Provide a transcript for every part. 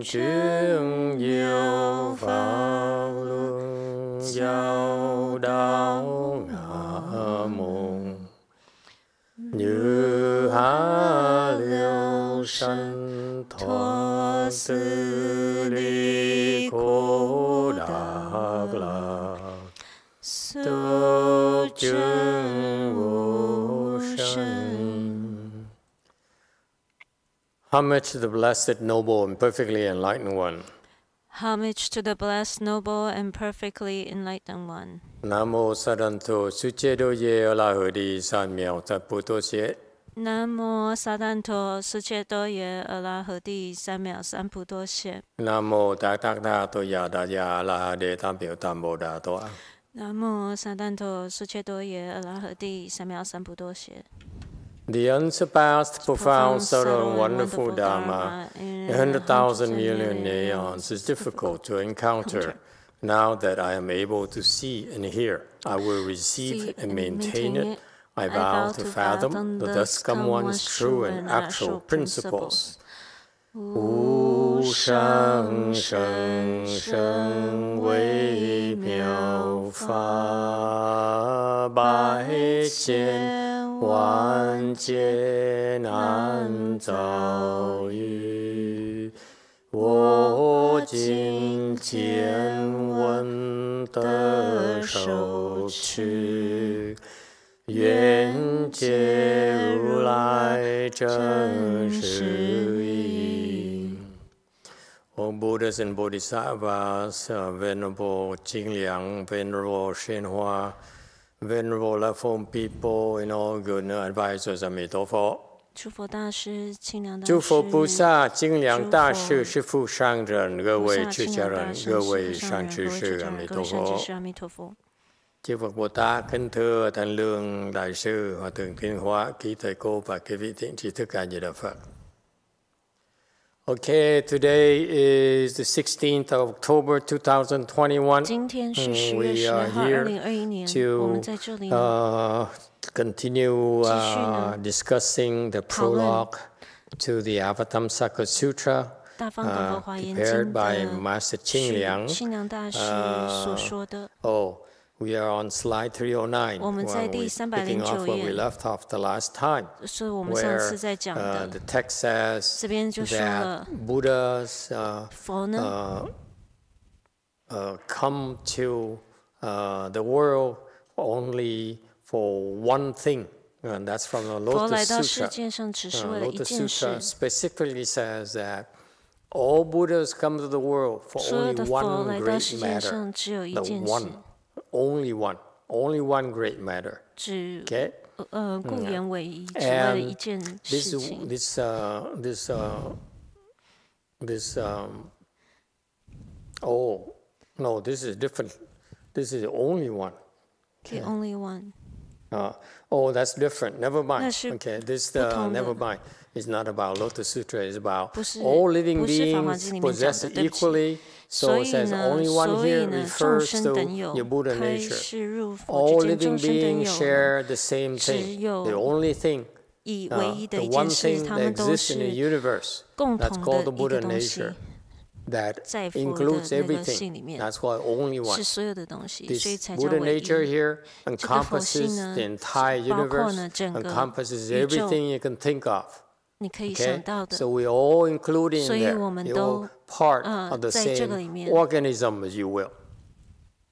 chứng nhiều pháp luân giáo đạo ngã môn như hạ liêu sanh thoát tư ly cô đạc lạc tu chứng vô sanh. Homage to the blessed, noble, and perfectly enlightened one. Homage to the blessed, noble, and perfectly enlightened one. Nam mô Sa Đan Tô Sư Chế Đô Ye A La Hờ Đi San Miao Tất Bồ Tô Xế. Nam mô Sa Đan Tô Sư Chế Đô Ye A La Hờ Đi San Miao San Bồ Tô Xế. Nam mô Tát Tát Tát Tô Ya Đà Ya La Hà Đề Tam Biểu Tam Bồ Đà Tô. Nam mô Sa Đan Tô Sư Chế Đô Ye A La Hờ Đi San Miao San Bồ Tô Xế. The unsurpassed, profound, subtle, and wonderful Dharma in 100,000 million aeons is difficult to encounter. Now that I am able to see and hear, I will receive and maintain it. I vow to fathom the thus come one's true and actual principles. Wu shang sheng sheng wei miao fa bai qian万劫难遭遇，我今见闻得受持，愿解如来真实义。All Buddhas and Bodhisattvas, Venerable Jingliang, Venerable Shenhua, Venerable Left-Home people and all good advisors, 阿弥陀佛。诸佛大师、清凉大师、诸佛菩萨、清凉大士、师父上人、各位出家人、各位善知识，阿弥陀佛。Chư Phật Bồ Tát kính thưa Thanh Lương Đại sư, Hòa thượng Thiên Hóa, quý thầy cô và quý vị thiện tri thức A Di Đà Phật. Okay, today is the 16th of October 2021. We are here to continue discussing the prologue to the Avatamsaka Sutra, prepared by Master Qingliang. We are on slide 309. We're picking off where we left off the last time, where the text says that Buddhas come to the world only for one thing, and that's from the Lotus Sutra. Lotus Sutra specifically says that all Buddhas come to the world for only one great matter, the one. Only one great matter. Okay? And this is different. This is the only one. The only one. That's different. Never mind. Okay, never mind. It's not about Lotus Sutra. It's about all living beings possess it equally. So it says only one here refers to your Buddha nature. All living beings share the same thing. The only thing, the one thing that exists in the universe, that's called the Buddha nature. That includes everything. That's why only one. This Buddha nature here encompasses the entire universe, encompasses everything you can think of. Okay? So we're all included in there. You're all part of the same organism, as you will.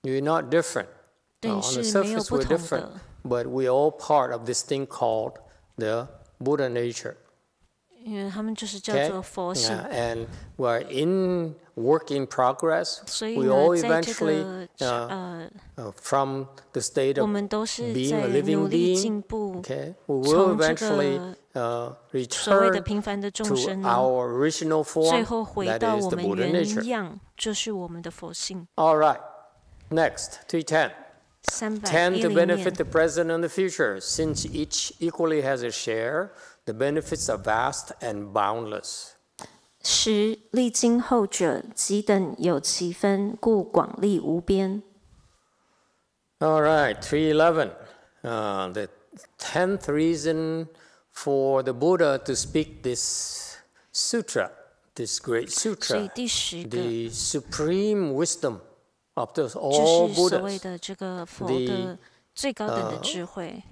You're not different. On the surface, we're different, but we're all part of this thing called the Buddha nature. Okay? And we're in work in progress. We all eventually, from the state of being a living being, okay, we will eventually return to our original form, that is the Buddha nature. All right. Next, 310. 10 to benefit the present and the future. Since each equally has a share, the benefits are vast and boundless. 10历经后者，即等有其分，故广利无边。 All right, 311. The 10th reason for the Buddha to speak this sutra this great 所以 sutra, 第10个 the supreme wisdom of those 就 all 是所谓 Buddhas, 的这个佛的最高等的智慧，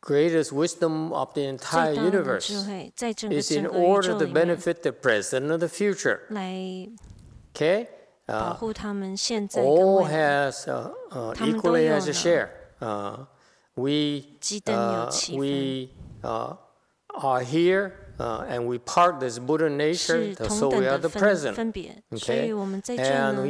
greatest wisdom of the 最 entire 大的智 universe 慧，在整个 is in 整个宇 order 宙 to 里面 benefit the present and the future. 来 Okay? 保护他们现在跟 All 未来。 has 他们都 equally 有 has a 呢 share.几等有七分。 We are here and we part this Buddha nature, 是同 so 等 we are 的 the present. 分别，所以 Okay? 我们在这 And 呢，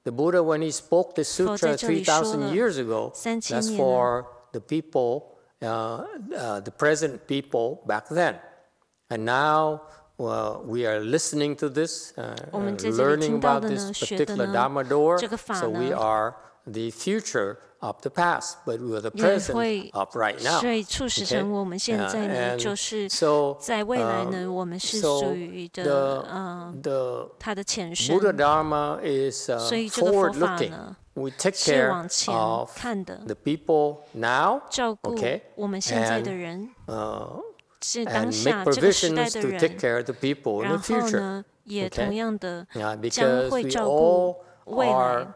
the Buddha, when he spoke the 佛在 sutra 这里说了 3,000 years ago, 3000 that's 年 for the people, the present people back then. And now we are listening to this, 我们 and 在这里 learning 听到 about 的 this 呢，学的 particular 呢， Dharma door. 这个法 So we 呢， are the future of the past, but we are the 也 present 会 of right now. 所以促使成 Okay? 我们现在呢， And 就是 so 在未来呢，我们是 so 属于 the 的它的前身， Buddha Dharma is 所以这个佛法 forward-looking. 呢 We take 是 care 往前 of 看的， the people now, 照顾 okay, 我们现在的 and 人，是当 and 下 make 这个时代 provisions 的 to 人， take care of the people in 然 the 后 future. 呢，也 Okay? 同样的 Yeah, 将 because 会 we 照 all 顾未来 are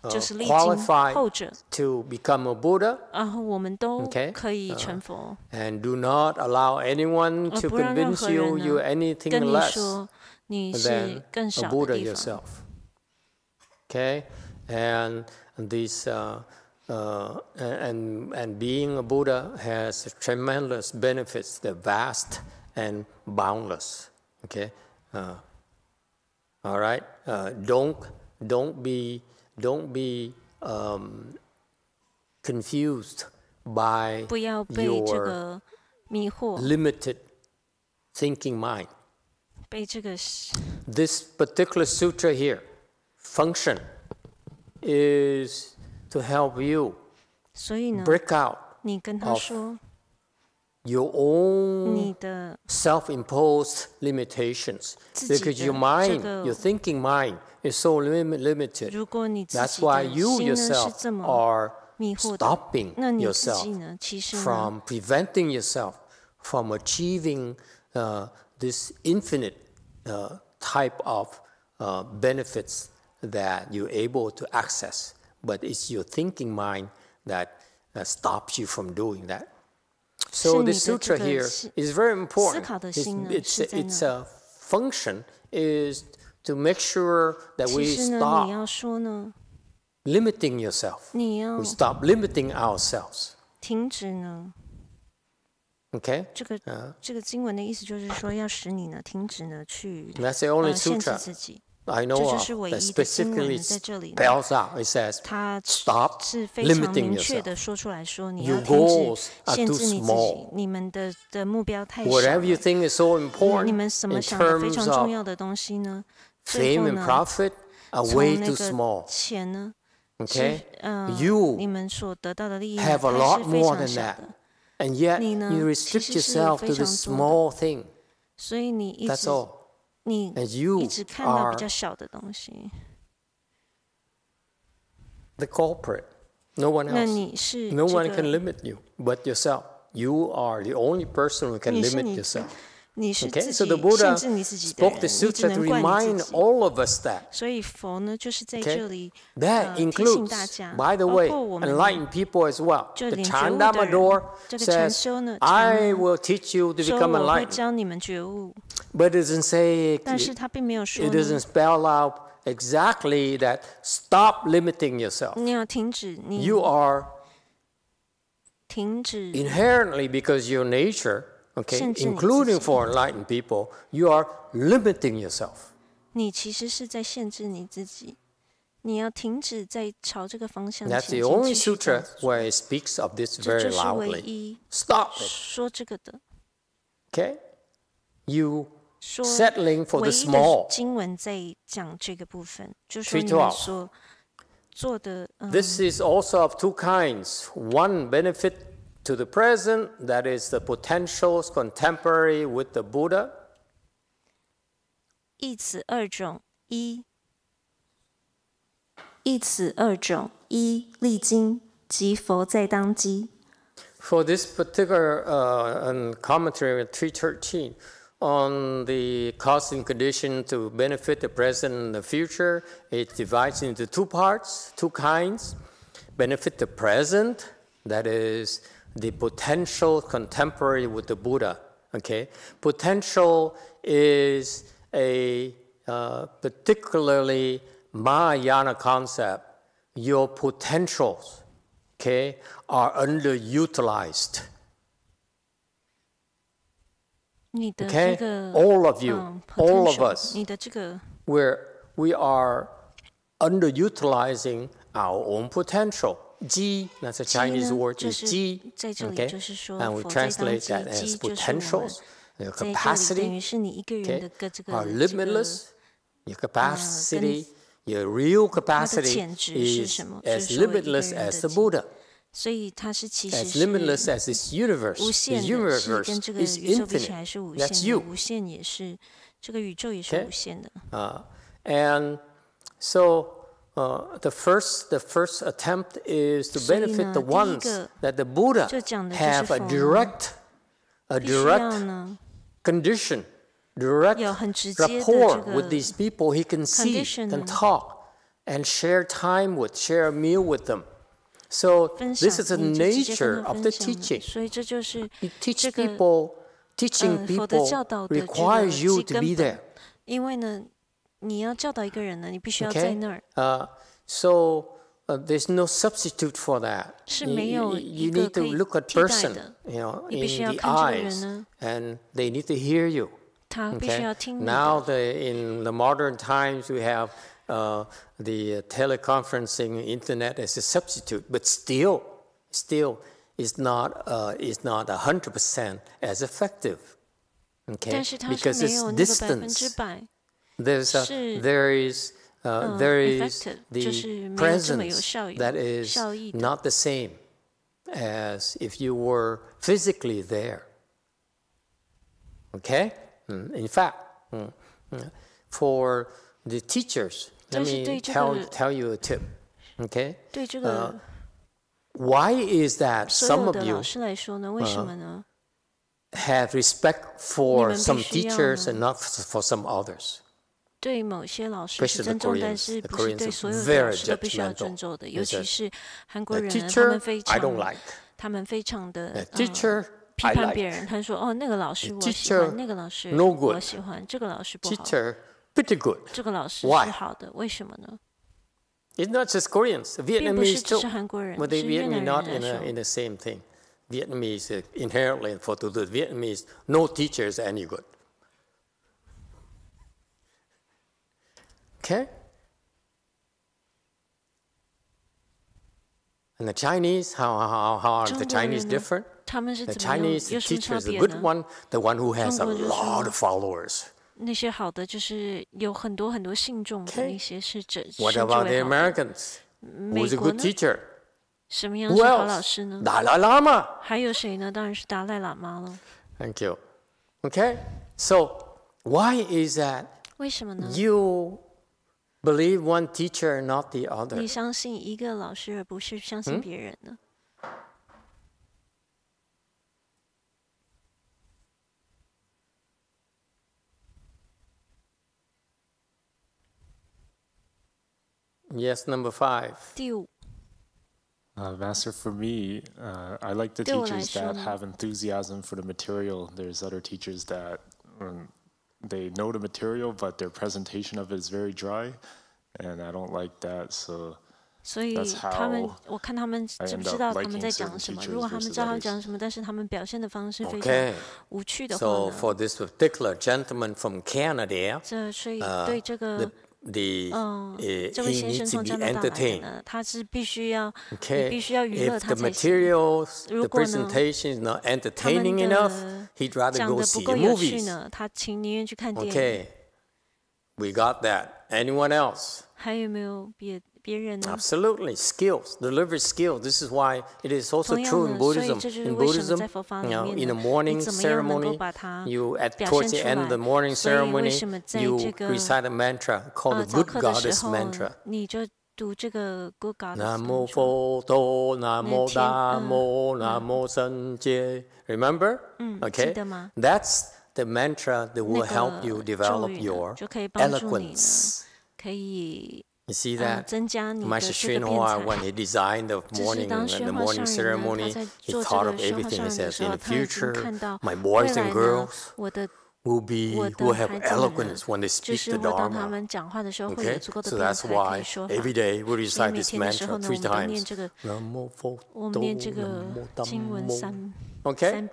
就是历经 qualified 后者， to become a Buddha, 然后我们都 Okay? 可以成佛， and do not allow anyone to 不让任 convince 何人 you 呢 you're anything 跟你 less 说你 than 是更 a 少 Buddha 的地方。 yourself. Okay, and these and being a Buddha has tremendous benefits. They're vast and boundless. Okay, all right. Don't be confused by 不要被这 your 个迷惑， limited thinking mind. 被这个 This particular sutra here, function, is to help you 所以呢， break out 你跟他说 your own 你的 self-imposed limitations. 自己的 Because your mind, 这个 your thinking mind, is so limited. 如果你自 That's 己 why 的 you 心呢是 yourself 这么 are 迷惑的， stopping 那你自 yourself 己呢，其实呢， from preventing yourself from achieving this infinite type of benefits that you're able to access. But it's your thinking mind that stops you from doing that. So the sutra here is very important. Its function is to make sure that 其 we 实呢，你 stop 要说呢， limiting yourself. 你要 We stop limiting ourselves. 停止呢。 Okay? 这个经文的意思就是说，要使你呢停止呢去 That's the only 限制 sutra 自己。 I 这 know 就 of 是唯 that 一的经 specifically 文在这里呢， spells out. It says, 它 stop 是非常 limiting 明确 yourself. 的说出来说，你 Your 要停 goals 止 are 限 too 制你自己 small. 你们的目标太小 Whatever you 了。 think is so 你 important 们什么 in 想的非 terms 常重 of 要的东西呢？最 fame 后 and 呢， profit are 从 way 那 too 个 small. 钱呢， Okay? 你 You 们所得到的利益呢 have a 它 lot 是非 more 常 than 小 that. 的， And yet 你呢， you 其 restrict 实是有 yourself 非 to 常 this 多的， small thing. 所以你一 That's 直 all. 你 And you 一直看到比 are 较小的东西， the culprit. No one 那 else. 你是 No 这 one can 个， limit you but yourself. You are the only person who can 你是 limit 你 yourself. 你是 Okay? 自 So 己 the Buddha 限制你自己的 spoke 人， the 你只 sutra to 能怪你 remind 自己。 all of us that. 所以佛呢，就是在 Okay? 这里 That 提醒大 includes, 家， by the 包 way, 括我们 enlightened people as well. 就 The 领觉悟的 Chandama 人 door 这个禅 says, 修呢， I 禅呢 will teach you to 说 become 我会 enlightened. 教你们觉悟， But it doesn't say, 但是他并没有说 it 呢 doesn't spell out exactly that stop limiting yourself. 你要停止，你 You are 停止 inherently, because your nature, okay, 限制你自己。 including for enlightened people, you are limiting yourself. 你其实是在限制你自己，你要停止在朝这个方向 That's 前 the 进， only 继续这样 sutra 做 where it speaks of this 这 very 就是唯 loudly. 一 Stop it. 说这个的， Okay? You 说 settling for 唯 the 一的 small. 经文在讲这个部分，就说你312们所做的，This is also of two kinds. One benefit to the present, that is the potentials contemporary with the Buddha. 一此二种，一此二种，一历经即佛在当机。 For this particular commentary on 313, on the cause and condition to benefit the present and the future, it divides into two parts, two kinds. Benefit the present, that is the potential contemporary with the Buddha. Okay, potential is a particularly Mahayana concept. Your potentials, okay, are underutilized. Okay, all of you, all of us, we are underutilizing our own potential. Ji, that's a Chinese word, is ji. Okay, and we translate that as potentials. Your capacity, okay, are limitless. Your capacity, your real capacity is as limitless as the Buddha. As limitless as this universe. This universe is infinite. That's you. Okay? And so the first attempt is to benefit the ones that the Buddha have a direct condition, direct rapport with these people he can see, can talk, and share time with, share a meal with them. So this is the nature of the teaching. You teach people, teaching people requires you to be there. Okay? So there's no substitute for that. You need to look at person, in the eyes, and they need to hear you. Okay? Now in the modern times we have the teleconferencing, internet as a substitute, but still is not 100% as effective. Okay, because it's distance. There is the presence that is not the same as if you were physically there. Okay, in fact, for the teachers, let me tell you a tip. Okay, why is that some of you have respect for some teachers and not for some others? Especially the Koreans. The Koreans are very judgmental. A teacher, I don't like. A teacher, I like. Teacher, no good. Teacher, pretty good. Why? It's not just Koreans. Vietnamese too. But the Vietnamese not in the same thing. Vietnamese inherently, for the Vietnamese, no teacher is any good. Okay? And the Chinese, how are the Chinese different? The Chinese teacher is a good one, the one who has a lot of followers. Okay. What about the Americans? Who's a good teacher? Who else? Dalai Lama. Thank you. Okay? So, why is that you believe one teacher and not the other? Yes, number 5. Master, for me, I like the teachers that have enthusiasm for the material. There's other teachers that they know the material, but their presentation of it is very dry, and I don't like that. So that's how I end up liking certain teachers versus others. Okay. So for this particular gentleman from Canada, he needs to be entertained. Okay. If the materials, the presentation is not entertaining enough, he'd rather go see the movies. Okay. We got that. Anyone else? Absolutely. Skills, delivery skills. This is why it is also true in Buddhism. In Buddhism, in the morning ceremony, towards the end of the morning ceremony, you recite a mantra called the Good Goddess mantra. Namo Photo, Namo Dhammo, Namo Sanje. Remember? Okay. That's the mantra that will help you develop your eloquence. You see that? Master Xunhua, when he designed the morning ceremony, he thought of everything. He says, in the future, my boys and girls will have eloquence when they speak the Dharma. Okay? So that's why every day we recite this mantra 3 times. Okay?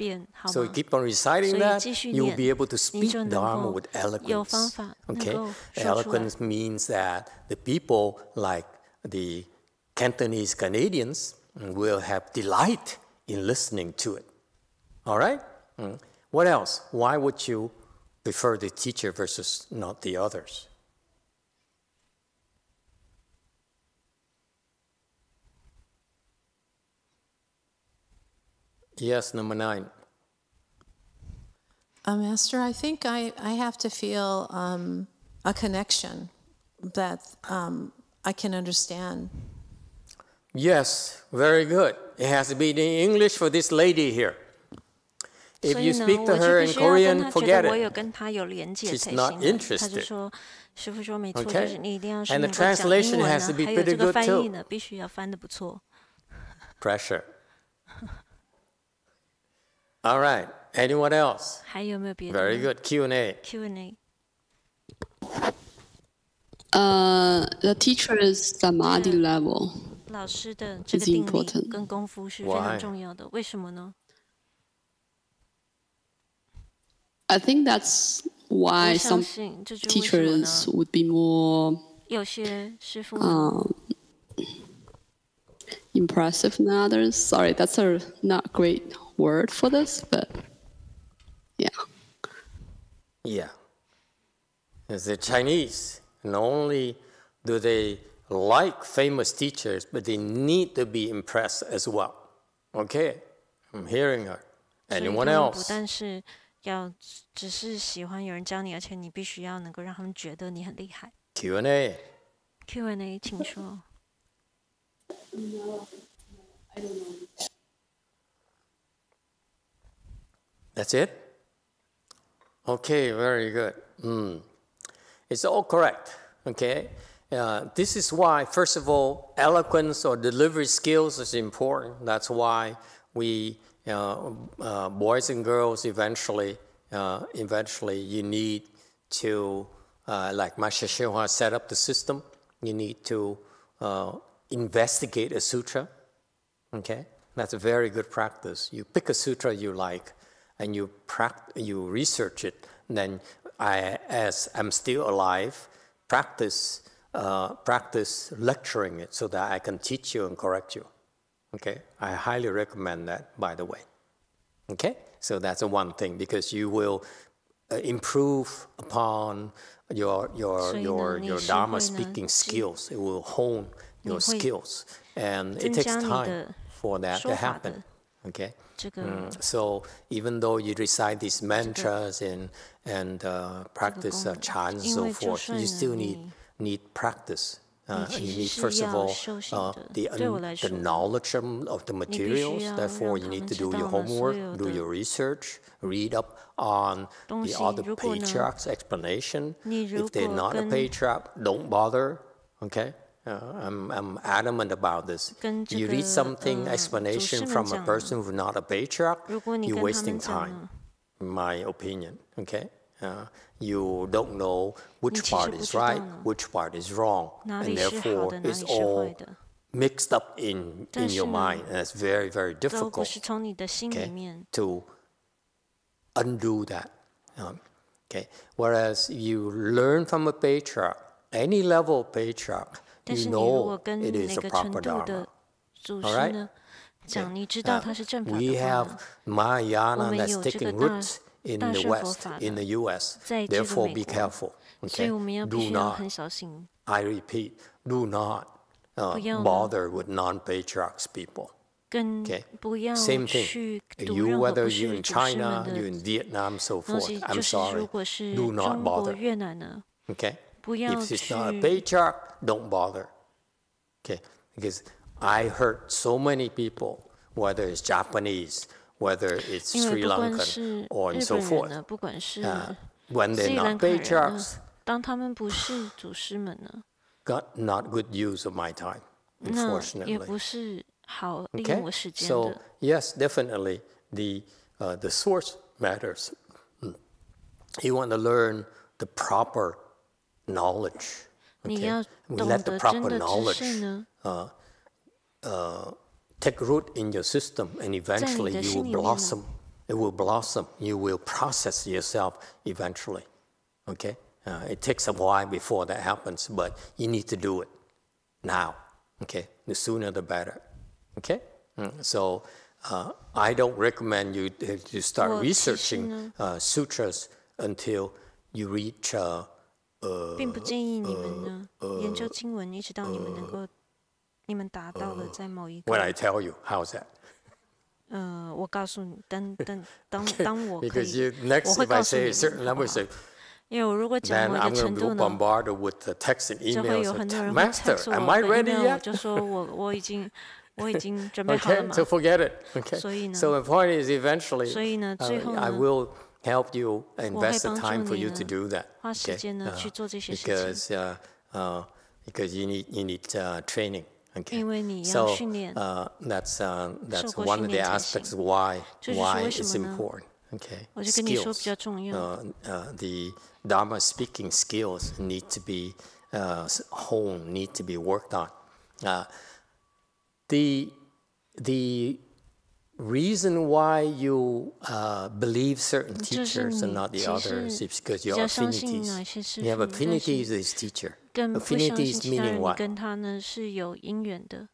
So you keep on reciting that, you will be able to speak Dharma with eloquence. Okay? Eloquence means that the people like the Cantonese Canadians will have delight in listening to it. All right? What else? Why would you prefer the teacher versus not the others? Yes, number 9. Master, I think I have to feel a connection that I can understand. Yes, very good. It has to be in English for this lady here. If you speak to her in Korean, forget it. She's not interested. Okay? And the translation has to be pretty good too. Pressure. All right. Anyone else? Very good. Q&A. The teacher's samadhi level is important. Why? I think that's why some teachers would be more impressive than others. Sorry, that's a not great word for this, but yeah. Yeah. As the Chinese, not only do they like famous teachers, but they need to be impressed as well. Okay? I'm hearing her. Anyone else? 要只是喜欢有人教你，而且你必须要能够让他们觉得你很厉害。Q&A， 请说。That's it? Okay, very good. It's all correct. Okay? This is why, first of all, eloquence or delivery skills is important. That's why we boys and girls eventually you need to, like Master Xunhua set up the system, you need to investigate a sutra. Okay? That's a very good practice. You pick a sutra you like and you research it. And then as I'm still alive, practice lecturing it so that I can teach you and correct you. Okay, I highly recommend that, by the way. Okay, so that's one thing because you will improve upon your Dharma speaking skills. It will hone your skills, and it takes time for that to happen. Okay, so even though you recite these mantras and practice chants and so forth, you still need practice. You need, first of all, the knowledge of the materials. Therefore, you need to do your homework, do your research, read up on the other patriarchs' explanation. If they're not a patriarch, don't bother. Okay? I'm adamant about this. You read something, explanation from a person who's not a patriarch, you're wasting time, in my opinion. Okay? You don't know which part is right, which part is wrong, and therefore it's all mixed up in your mind, and it's very, very difficult to undo that. Okay. Whereas you learn from a patriarch, any level of patriarch, you know it is a proper Dharma. All right? We have Mahayana that's taking roots in the West, in the US. Therefore, be careful. Okay? Do not, I repeat, do not bother with non-patriarchs people. Okay? Same thing. Whether you're in China, you're in Vietnam, so forth, I'm sorry, do not bother. Okay? If it's not a patriarch, don't bother. Okay? Because I heard so many people, whether it's Japanese, whether it's 因为 Sri 不管 Lankan 是 or 日 and so 本人 forth, 呢，不管是 when 斯 they're 里兰 not 卡人呢， patriarchs, 当他们不是祖师们呢， got not good use of my time, 那也 unfortunately. 不是好利用 Okay? 我时间 So 的。 yes, definitely the source matters. You want to learn the proper knowledge. 你 Okay? 要 We 懂 let the 得真 proper 的知识 knowledge 呢， take root in your system, and eventually 在你的 you 心 will 里面呢， blossom. It will blossom. You will process yourself eventually. Okay? It takes a while before that happens, but you need to do it now. Okay? The sooner the better. Okay? So I don't recommend you to start 我其实 researching 呢， sutras until you reach 并不建议你们呢研究经文，一直到你们能够，你们达到了在某一 when I 个， tell you. How's that? 我告诉你，当我可 Because 以， you next 我会 if I 告诉 say 你 a certain 们，好不 number, 好 say, 因为我如果讲 then 某一 I'm 个 going 程 to 度 be 呢， bombarded with the text and 就会 emails. 有很多人 Like, 会 Master, texts am 我 I 的 ready email，我 yet? 就说我已经准备好了 Okay, 嘛 so。forget it. Okay. 所以呢， So the point is, eventually, 所以呢，最后 I 呢， will help you 我会 invest the 帮助 time for 你 you 呢 to do that. 花时 Okay. 间呢去做这些事情， Because you need training. Okay. 因为你 So 要训练。 that's 受过 one of 训 the 练才 aspects 行。 why 这就是为 it's 什么呢？ important. Okay. 我就跟你说比 Skills. 较重要。 The Dharma speaking skills need to be honed, need to be worked on. The reason why you believe certain 就是 teachers and 你 not the 其 others 实 is because 比 your 较相信哪 affinities. 些师 You have 傅，但 affinities 是 with this teacher. 更不相信 Affinities 其他 meaning 人，你 what? 跟他呢是有因缘的。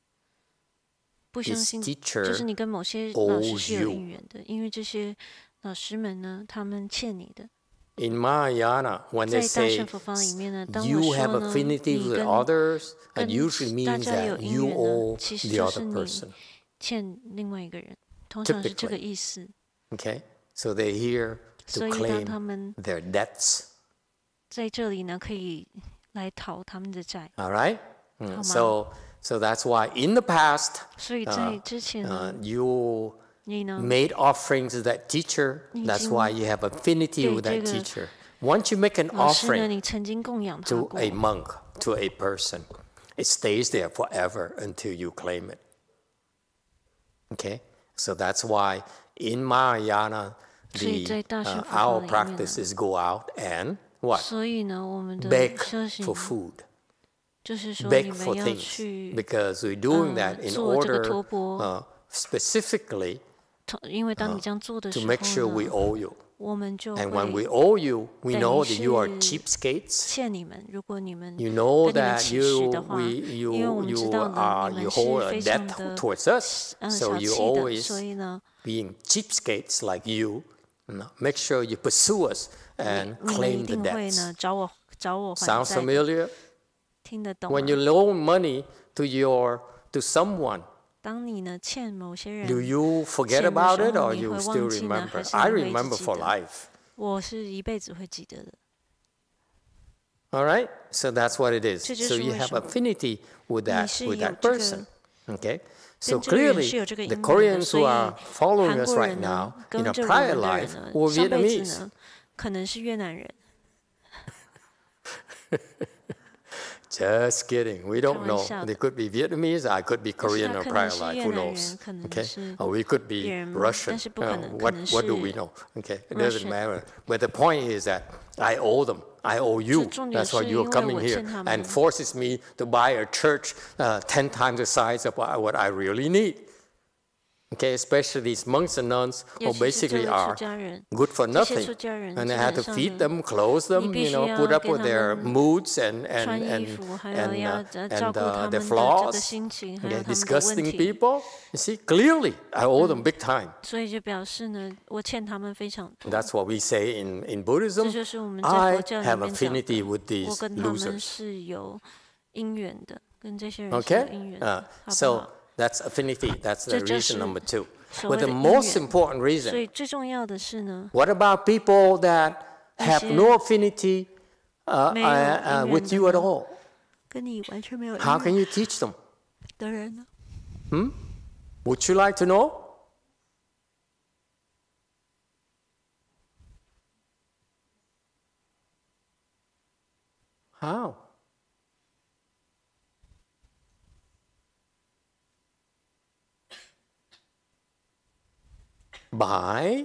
不相 This 信 teacher 就是你跟某些老师是 owes 有 you. 因缘的，因为这些老师们呢，他们欠你的。 In Mahayana, when 在 they 大 say 乘佛法里面呢，当 you 我 have 说呢， affinity 你 with 跟 others, it 跟 usually 大 means 家有 that 因 you 缘呢， owe 其实 the 就 other 是你 person. 欠另外一个人，通常是这个 Typically. 意思。 Okay? So they're here 所 to 以当 claim 他们 their debts. 在这里呢，可以来讨他们的债。 All right? 好吗？ So that's why in the past, 所以在之前呢， you 你呢 made offerings to that teacher. That's why you have affinity with that 对，这个 teacher. Once you make an 老师呢， offering 你曾经供养他 to 过， a monk, to a person, it stays there forever until you claim it. Okay? So that's why in Mahayana, 所以在大乘佛法 our 里面 practice 呢， is go out and what? 所以呢，我们的 Beg 修行 for food. 就是说， Beg 你 for 们要 things. 去 Because we're doing that in 做这个 order 托钵， specifically 因为当你这样做的 to 时 make sure 候 we 呢， owe you. 我们就 And when we 会 owe you, we 等 know 于 that you are 是 cheapskates. 欠你们。如果你们 You know 跟你们 that 起誓的话，因为我们知道呢，你 you 们是 hold a 非常 debt 的 towards us. 小 So you 气的， always 所以呢， being cheapskates like you, make sure you pursue us and 你们一 claim the 定会 debts. 呢找我还 Sounds 债的。 familiar? 听得懂 When 吗 you？loan money to someone, 当你呢欠某些人， do you forget 欠的 about 时 it 候， or 你 you 会 still 忘记呢， remember? 还是 I 你会一直 remember 记 for 得？ life. 我是一辈子会记得的。 All right? So that's what it is. 这就 So 是 you 为 have 什么 affinity with 你是 that 有这个 person. Okay? So 跟这个人 clearly, 是有这个 the 因缘的， Koreans 所 who 以 are following 韩 us 国 right 人 now 呢， in 跟 a 着我们 prior 的 life 人呢， were 上辈子 Vietnamese. 呢，可能是越南人。 Just kidding. We don't 开玩 know. 笑的。 They could be Vietnamese. I could be 但是 Korean 他 or 可能 prior 是 life. 越 Who 南 knows? 人，可能 Okay? 是 Or we could 别 be 人， Russian. 但是不可能，可 What 能 do we 是 know? Okay, it doesn't Russian. matter. But the point is that I owe them. I owe you. 重点 That's why 是 you're 因为 coming 我 here 欠他们。 and forces me to buy a church 10 times the size of what I really need. Okay, especially these monks and nuns 尤 who 其是这 basically 位出 are 家人， good for 这些 nothing. 出家人 And 基 they had 本 to 上 feed 呢， them, clothe them, 你必须 put 要 up 给 with 他 their 们 moods and 穿衣服，还有要照顾他们 their 的这个 flaws. 心情，还有 Okay, 他们的问 disgusting 题。 people. You see, clearly, I owe them big time. 所以就表示呢，我欠他们非常多。 That's what we say in 这 Buddhism. 就是我们在 I 佛教里 have 面讲 affinity 的， with 我 these 跟他们 losers. 是有因缘的，跟这些人是有 Okay? 因缘的，好不 So 好？ that's affinity. That's the 这就 reason 是 number 2. 所 But 谓 the 的因 most 缘。 important 所 reason, 以最重要的是呢， what about people that have 那些 no affinity 没有因缘 with you at 的 all? 跟你完全没有因 How can 缘 you teach them? 的人呢？ Would you like to know? How? By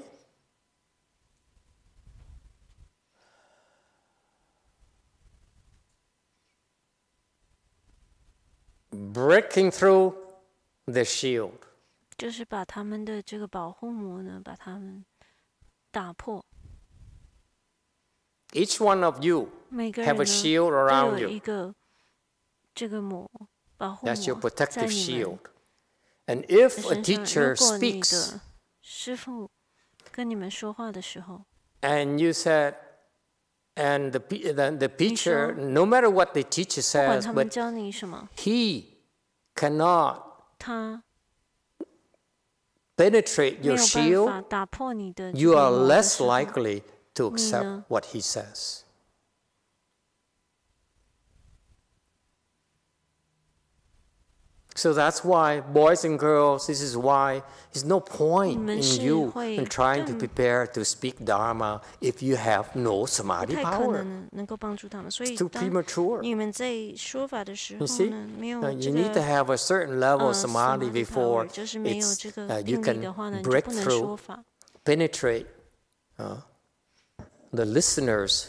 breaking through the shield. 就是把他们的这个保护膜呢，把他们打破。Each one of you 每个 have 人 a shield 呢 around 都有 you. 一个这个膜，保护 That's your 膜在 protective 你们 shield. And if 的 a 身上。 teacher 如果你 speaks 的师父跟你们说话的时候， and you said, and the teacher, no matter what the teacher 不管 says, 他们 but 教你什么， he cannot 他 penetrate 没 your 有办 shield, 法打破你的这 you 个 are 膜的 less 时候， likely to 你 accept 呢？ what he says. So that's why, boys and girls, this is why there's no point in you in trying to prepare to speak Dharma if you have no 不 samadhi 太可 power. 能够帮助他们。所以 It's too 当 premature. 你们在说法的时 You 候 see? 呢，没有 You 这 need to 个 have a certain level of samadhi samadhi before power，就是没有 it's, 这个 you 定力 can 的话呢，你就 break 不能说 through, 法。 penetrate the listener's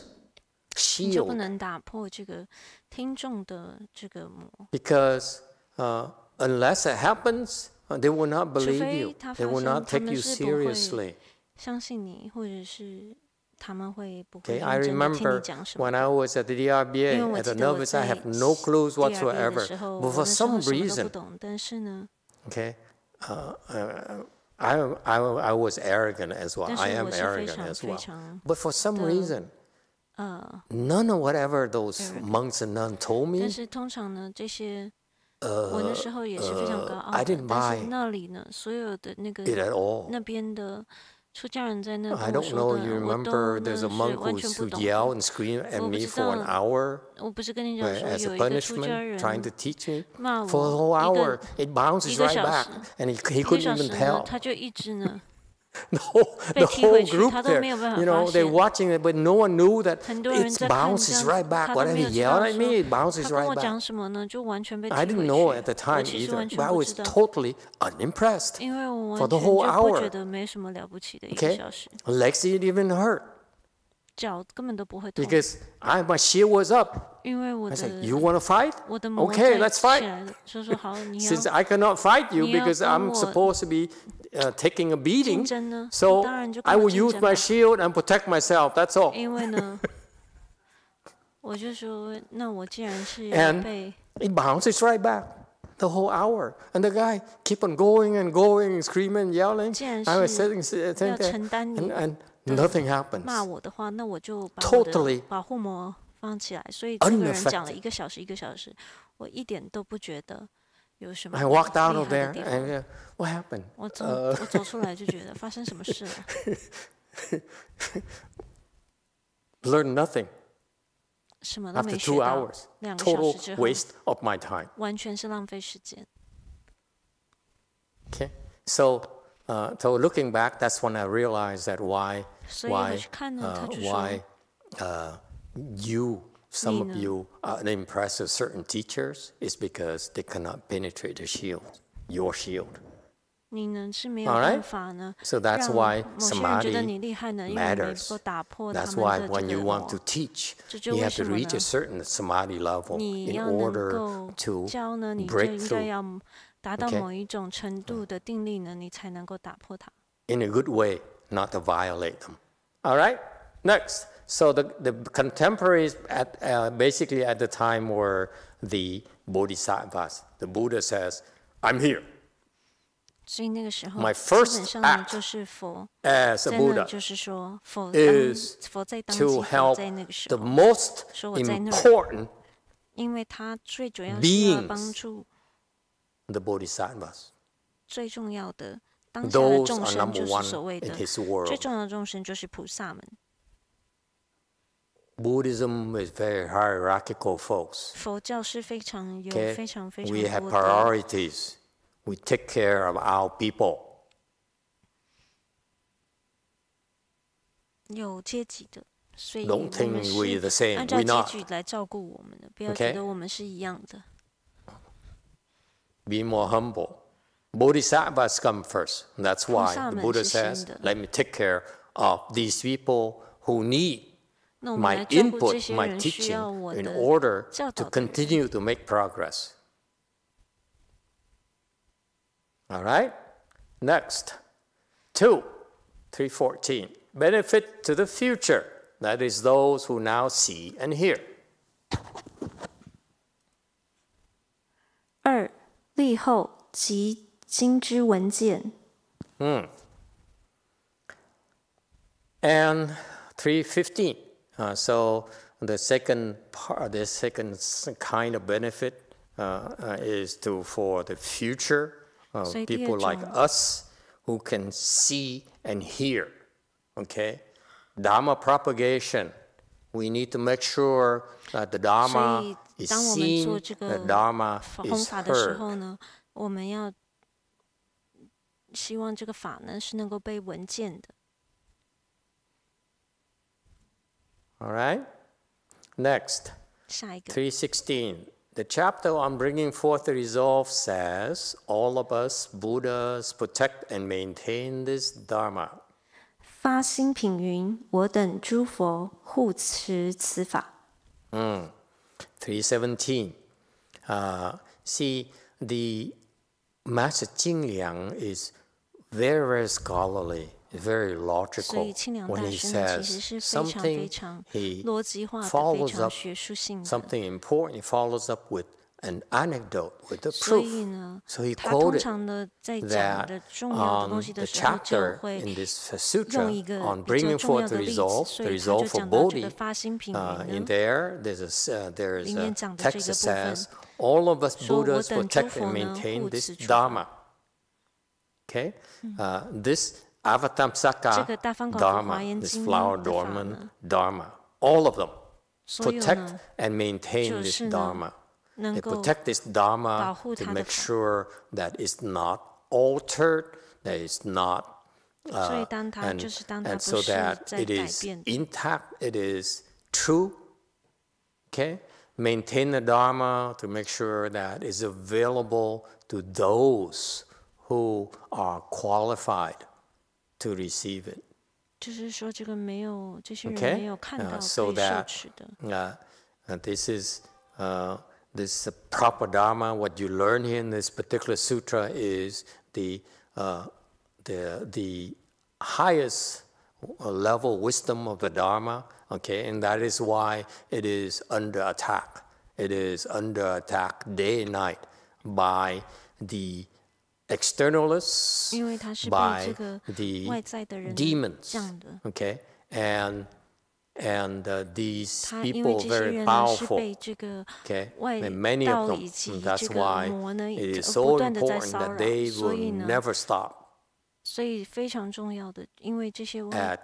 你就不 shield. 能打破这个听众的这个膜， Because unless it happens, they will not 除 believe 非 you. 他 They 发 will 生， not 他 take 们 you 是不会 seriously. 相信你，或者是他们会不会 Okay, I 认真的听你 remember 讲什么 when。I was at the 因为 DRBA 我 as 记 a 得我 novice, I 在 have no clues 第二届 whatsoever. 的时候， But 我 for 那时候 some 什么都不 reason, 懂，但是呢， okay, I was arrogant as well. 但 I 是 am 我是非 arrogant 常 as 非 well. 常 But for some 的 reason, none of whatever those monks and nuns told 但 me, 是通常呢，这些我那时候也是非常高傲 I 的 didn't，但是 buy 那里呢，所有的那个 it at all. 那边的出家人在那 I 跟我 don't 说 know, 的， you 我 remember 都 there's a 呢是 monk 完全 who 不懂 yelled 的。 and screamed at 我不 me 知 for an 道， hour 我不是跟你讲说 as 有 a 一个出家 punishment, trying to 人 teach me. 骂 For a 我 whole 一 hour, 个 it bounces 一个 right 小 back, 时， and he 一个 couldn't 小 even 时呢， tell. 他就一直呢 The 被踢回 whole 去， group 他都 there, 没有办法 you 发 know, they're 现。 watching it, but no one knew that 很多人 it 在看这 bounces 样 right 子， back. 他都 Whatever 没 he 有知 yelled 道 at 说 me, it 他 bounces 跟 right 我 back. 讲什么呢，就完全被踢 I 回 didn't 去。 know at the 我 time 其实 either, 完 but 全 I 不 was 知道， totally unimpressed 因为我 for 完 the 全 whole 就不 hour. 觉得没什么了不起的一个 Okay, 小时， legs didn't even hurt 脚根本都不会痛， because my shield was up. 因为我 I 的 said, "You want to fight? 我的膜 Okay, 在 let's 起 fight." 来了，就说好，你要 Since I cannot fight you 你要 because 跟 I'm 我 supposed to be taking a 竞 beating, 争呢， so 当然就 I 跟我 will 竞 use 争 my 吧。 shield and protect myself. That's all. 因为呢，我就说，那我既然是要 And 被 it bounces right back the whole hour. And the guy keep on going and going and screaming and yelling. 既然 I was 是 sitting 要 there 承担你 and nothing happens. 骂我的话，那我就把我的 Totally 保护膜放起来。所以这个人 unaffected 讲了一个小时，我一点都不觉得有什么 I 厉 walked out 害 of 的 there 地方。 and what happened? 我走出来就觉得发生什么事了， Learned nothing 什么都 after 没学 2到。hours. 2个小 Total 时之后， waste of my time. 完全是浪费时间。 Okay, so looking back, that's when I realized that 所以我去看呢，他就说 why some of 你呢？ you are impressed with certain teachers is because they cannot penetrate the shield, your shield. 你呢是没有 All 办 right? 法呢， So that's 让 why 某些人觉得 samadhi 你厉害呢，因为你能 matters. 够打破他 That's 们 why 的 when 这 you 个 want to 膜。 teach, 这就 you 为 have 什 to 么 reach a 呢？ certain samadhi level 你 in 要能 order 够 to 教呢，你就 break 应该 through 要达到 Okay 某一种程度的定力呢，你才能够打破它。 in a good way, not to violate them. All right? Next. So the contemporaries basically at the time were the bodhisattvas. The Buddha says, I'm here 所以那个时候， My 基 first 本上呢 act 就是佛 as a 在那 Buddha 就是说佛 is 佛在当 to 即，佛 help 在那个时 the 候， most 说我在那儿， important 因为他最主要是要 beings 帮助 the bodhisattvas. 最重要的当下的 Those 众 are 生， number 就是 one 所谓 in 的 his world. 最重要的众生，就是菩萨们。 Buddhism is very hierarchical, folks. 佛教是非常有 Okay? 非常 We have 多的 priorities. We take care of our people. 有阶级的， Don't think we're the same. 按照 We're 结 not. 局来照顾我们的，不要觉得我们是一样的。Be more humble. Bodhisattvas come first. That's why the Buddha says, "Let me take care of these people who need my input, my teaching, in order to continue to make progress." All right? Next, 314. Benefit to the future. That is those who now see and hear. 2. 立后及经之闻见。And 315. So the second part, the second kind of benefit is for the future people like us who can see and hear. Okay, Dharma propagation. We need to make sure that the Dharma is seen, the Dharma is heard. 我们要希望这个法呢是能够被闻见的。All right. Next, 下一个 316. The chapter on bringing forth the resolve says, all of us Buddhas protect and maintain this Dharma. 发心品云：我等诸佛护持此法。317. See, the Master Jingliang is very scholarly, very logical when he says something. He follows up something important. He follows up with an anecdote, with a proof. So he quoted that on the chapter in this sutra on bringing forth the resolve for Bodhi. In there's a text that says, all of us Buddhas protect and maintain this Dharma. Okay? This Avatamsaka Dharma, this flower adornment Dharma, all of them protect and maintain this Dharma. They protect this Dharma to make sure that it's not altered, that it's not, and so that it is intact, it is true. Okay? Maintain the Dharma to make sure that it's available to those who are qualified to receive it. 就是说，这个没有这些人没有看到可以受持的。This is this proper Dharma. What you learn here in this particular sutra is the highest level wisdom of the Dharma. Okay, and that is why it is under attack. It is under attack day and night by the externalists, by the demons. Okay, and these people very powerful. Okay, and many of them. That's why it is so important that they will never stop. 所以非常重要的，因为这些骚扰他的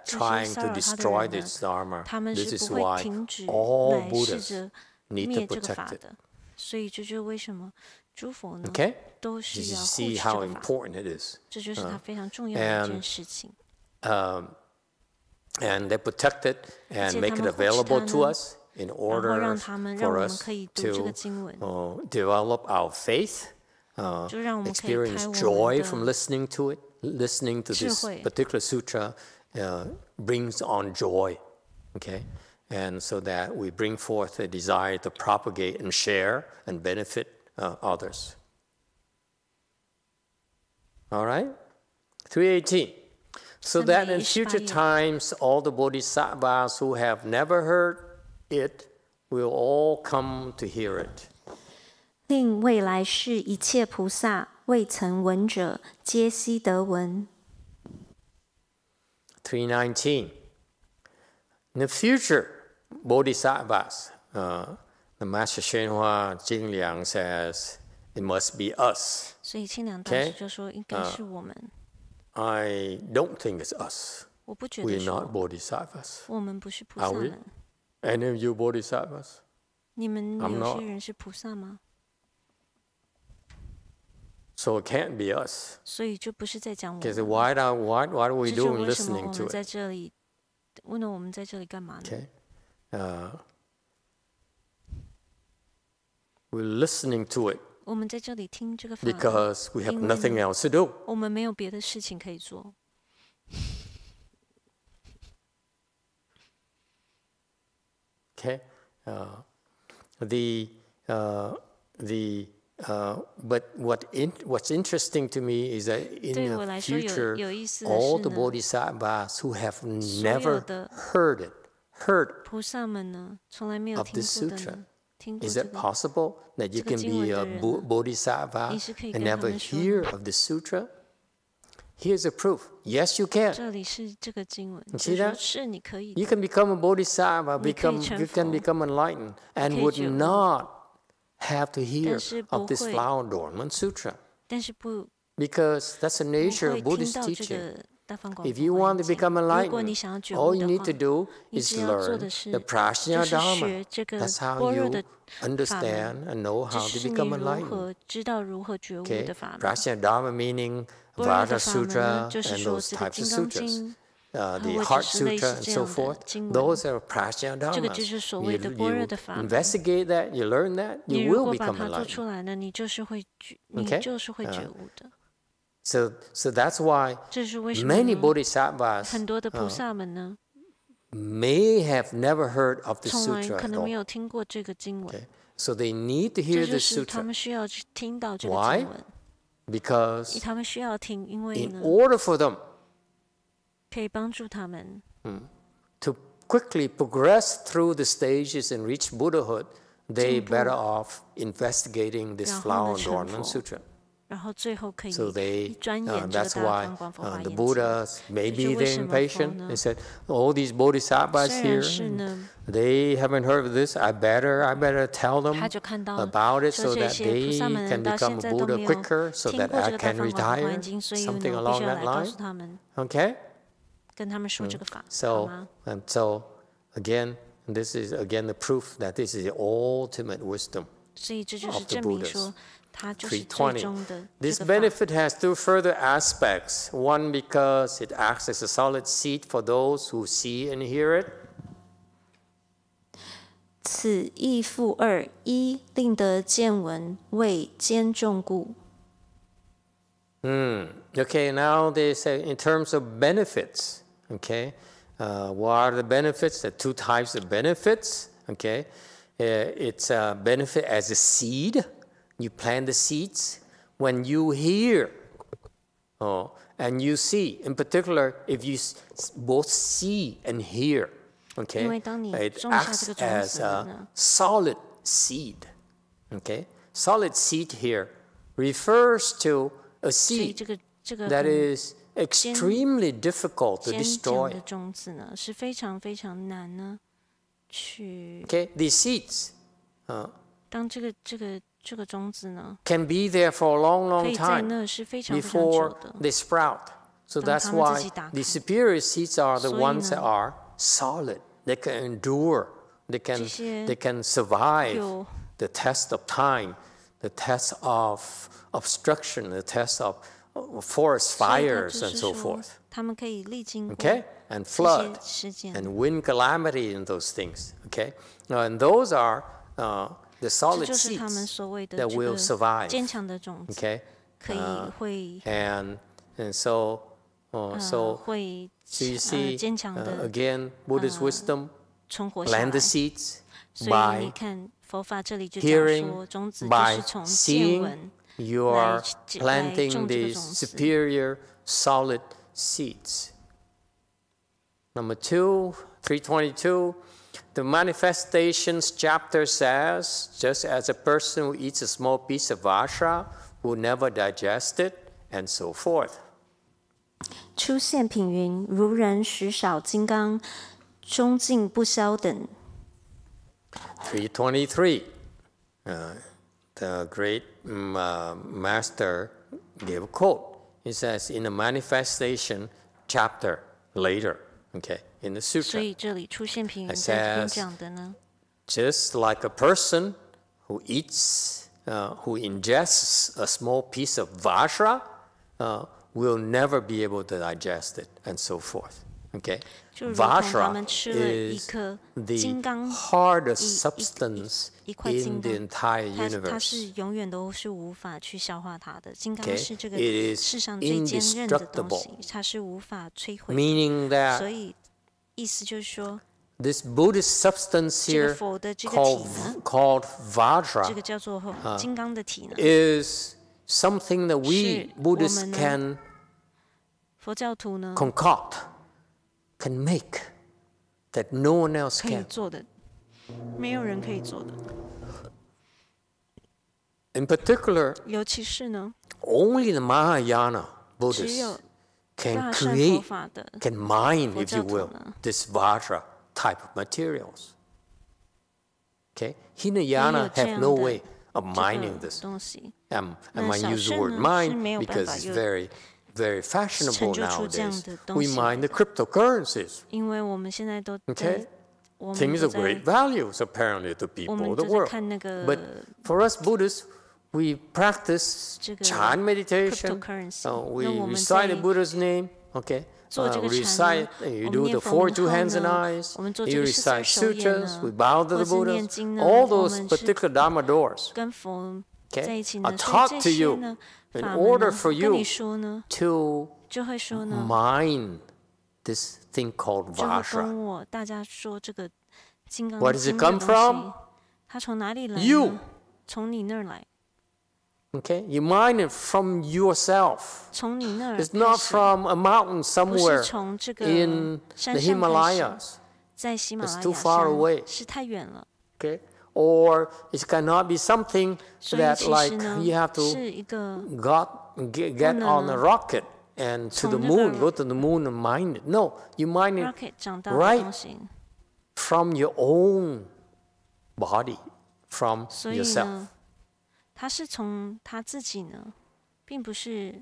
人呢，他们是不会停止来试着灭这个法的。所以这就是为什么诸佛呢都是要护持这个法。这就是它非常重要的一件事情。And they protect it and make it available to us in order for us to develop our faith, experience joy from listening to it. Listening to this particular sutra brings on joy, okay? And so that we bring forth a desire to propagate and share and benefit others. All right? 318. So that in future times, all the bodhisattvas who have never heard it will all come to hear it. 令未来世一切菩萨未曾闻者，皆悉得闻。319. In the future, bodhisattvas, the Master Shenhua Jingliang says, it must be us. 所以清凉大师就说，应该是我们。I don't think it's us. 我不觉得 We're not bodhisattvas. 我们不是菩萨 Are we? 们。 Any of you bodhisattvas? 你们有些人是菩萨吗？ So it can't be us. 所以就不是在讲我们。Because what are we doing listening to it? 在这里，问了我们在这里干嘛呢？ We're listening to it 我们在这里听这个法， because we have nothing else to do. 我们没有别的事情可以做。Okay, but what's interesting to me is that in the future, all the bodhisattvas who have never heard of this sutra, is it possible that you can be a bodhisattva and never hear of the sutra? Here's a proof. Yes, you can. 这里是这个经文， You see that? 是你可以。 You can become a bodhisattva, you can become enlightened, and would not have to hear of this flower adornment sutra. 但是不 Because that's the nature of Buddhist teaching. If you want to become enlightened, all you need to do is learn the Prajna Dharma. That's how you understand and know how to become enlightened. Okay? Prajna Dharma meaning Vajra Sutra and those types of sutras. The Heart Sutra and so forth. Those are Prajna Dharmas. You investigate that, you learn that, you will become enlightened. Okay? So that's why many bodhisattvas may have never heard of the sutra at all. Okay? So they need to hear the sutra. Why? Because in order for them to quickly progress through the stages and reach Buddhahood, they better off investigating this flower adornment sutra. So that's why the Buddhas, maybe they're impatient. They said, all these bodhisattvas here, they haven't heard of this. I better tell them about it so that they can become a Buddha quicker, so that I can retire, something along that line. Okay? So again, this is again the proof that this is the ultimate wisdom of the Buddhas. 320. This benefit has two further aspects. One, because it acts as a solid seed for those who see and hear it. 此义复二，一令得见闻，为兼重故。 Okay, now they say in terms of benefits. Okay, what are the benefits? There are two types of benefits. Okay, it's a benefit as a seed. You plant the seeds. When you hear and you see, in particular, if you both see and hear, okay, it acts as a solid seed. Okay, solid seed here refers to a seed that is extremely difficult to destroy. Okay, these seeds can be there for a long, long time before they sprout. So that's why the superior seeds are the ones that are solid. They can endure. They can survive the test of time, the test of obstruction, the test of forest fires and so forth. Okay? And flood and wind calamity and those things. Okay? And those are the solid seeds that will survive. Okay? And so you see, again, Buddhist wisdom, plant the seeds by hearing, by seeing, you are planting these superior solid seeds. Number 2, 322, the Manifestations chapter says, just as a person who eats a small piece of vajra will never digest it, and so forth. 出现品云：如人食少金刚，终尽不消等。323, the great master gave a quote. He says in the Manifestation chapter later, okay, in the sutra, it says, just like a person who eats, who ingests a small piece of vajra, will never be able to digest it, and so forth. Okay, 就如同他 Vajra 们吃了一 is 颗 the 金刚 hardest substance 一块 in 金 the 刚， entire 它 universe. 是永远都是无法去消化它的。金刚 Okay, 是这个 it is 世上最坚韧的东 indestructible. 西，它是无法摧毁的。 Meaning that 所以意思就是说， this Buddhist substance 这个 here 佛的这个体呢， called 这 Vajra 个叫做金刚的体呢， is something that we 是我 Buddhists 们呢 can 佛教徒呢 concoct, can make, that no one else 可以 can. 做的，没有人可以做的。 In particular, 尤其是呢， only the Mahayana 只 Buddhists 有 can 大乘佛 create, 法的 can mine, 佛 if 教 you 徒 will, 呢， this Vajra type of materials. Okay? 也有 Hinayana 这 have 样 no 的 way of 这 mining 个 this. 东西。 I 那 might 小 use the 圣 word 呢是 mine 没有办 because 法 it's 有 very fashionable 成就出这样 nowadays. 的东 We 西 mine the cryptocurrencies. 因为我们现在都 Okay? 在，我们 Things 都 of 在 great values apparently to 我 people 们 of 都 the 在 world. 看那个 But for us Buddhists, we practice 这个 Chan meditation. cryptocurrency。 We 那我们 recite the 在 Buddha's name. Okay. 做这个禅 Recite. 呢， You 我们 do 念 the 佛 42 hands and 呢， eyes. 我们做这 You 个42 recite 手眼 sutras. 呢， We bow to 或 the 是念 Buddhas. 经呢， All 我 those 们是 particular Dharma doors 跟佛 okay, 在一起 are 呢，所以 taught 这 to 些 you 呢， in 法门 order 呢 for 跟你 you 说呢， to 就会说呢， mine this thing called 就会 Vajra. 跟大家说这个金刚 Where does 经 it 的 come 东 from? 西，它从哪里来 You 呢？从你那儿来， Okay? You mine it from yourself. 从你那儿 It's 开 not 始， from a mountain 不是 somewhere 从这个 in 山 the 上开始， Himalayas. 在喜马 It's 拉 too 雅 far away. 山是太远了， Okay? Or it cannot be something 所以 that 其 like 实呢 you have to 是一个 get on a rocket and to the 从那个 moon, go to the moon and mine it. No, you mine it rocket 长大的 right 东西， from your own body, from 所以 yourself. 呢，他是从他自己呢，并不是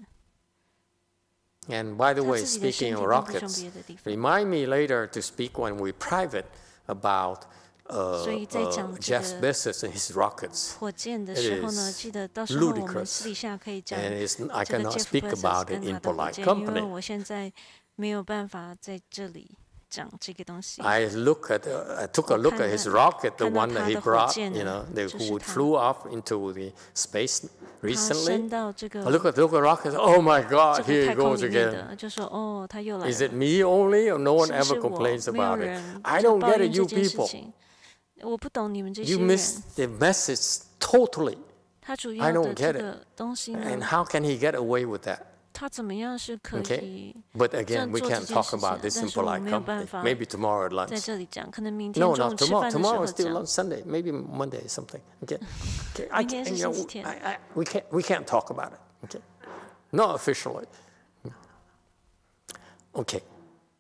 And by the 他 way, 自己的身 speaking 体， of 并不是从 rockets, 别的地方。 remind me later to speak when we're private about 所以在讲这 Jeff 个 Bezos and his rockets. 火箭的时候呢， It is 记得到时候我们 ludicrous. 私底下可以讲 And I 这个 cannot Jeff speak Bezos about it 跟 in 他的火 polite 箭，因为 company. 我现在没有办法在这里讲这个东西。 I took a look at his rocket, the one that he brought, who flew up into the space 他 recently. 升到这个 I look at the rocket, oh my 这 God, 个 here 太 it 空 goes 里面 again. 的，就说哦，他又来 Is it 了。 me only, or no one 是不 ever 是我？ complains 没有 about it? 人 I 就 don't 抱 get 怨 it, 这 you 件事 people. 情。我不懂你们这些 You 人， miss the message totally. 他主 I 要 don't 的 get 这 it. 个东西 And 呢， how can he get away with that? 他怎么样是可 Okay? 以 But 这 again, 样 we 做这 can't 件 talk 事 about 情的？ this 但 in 是我 polite 没有 company. 办法 Maybe tomorrow at 在 lunch. 这里讲，可能明 No, 天中午 not 吃 tomorrow. 饭的时 Tomorrow 候 is still 讲 on。Sunday. Maybe Monday or something. Okay. Okay. 明天是星期天。 We can't talk about it. Okay. Not officially. Okay.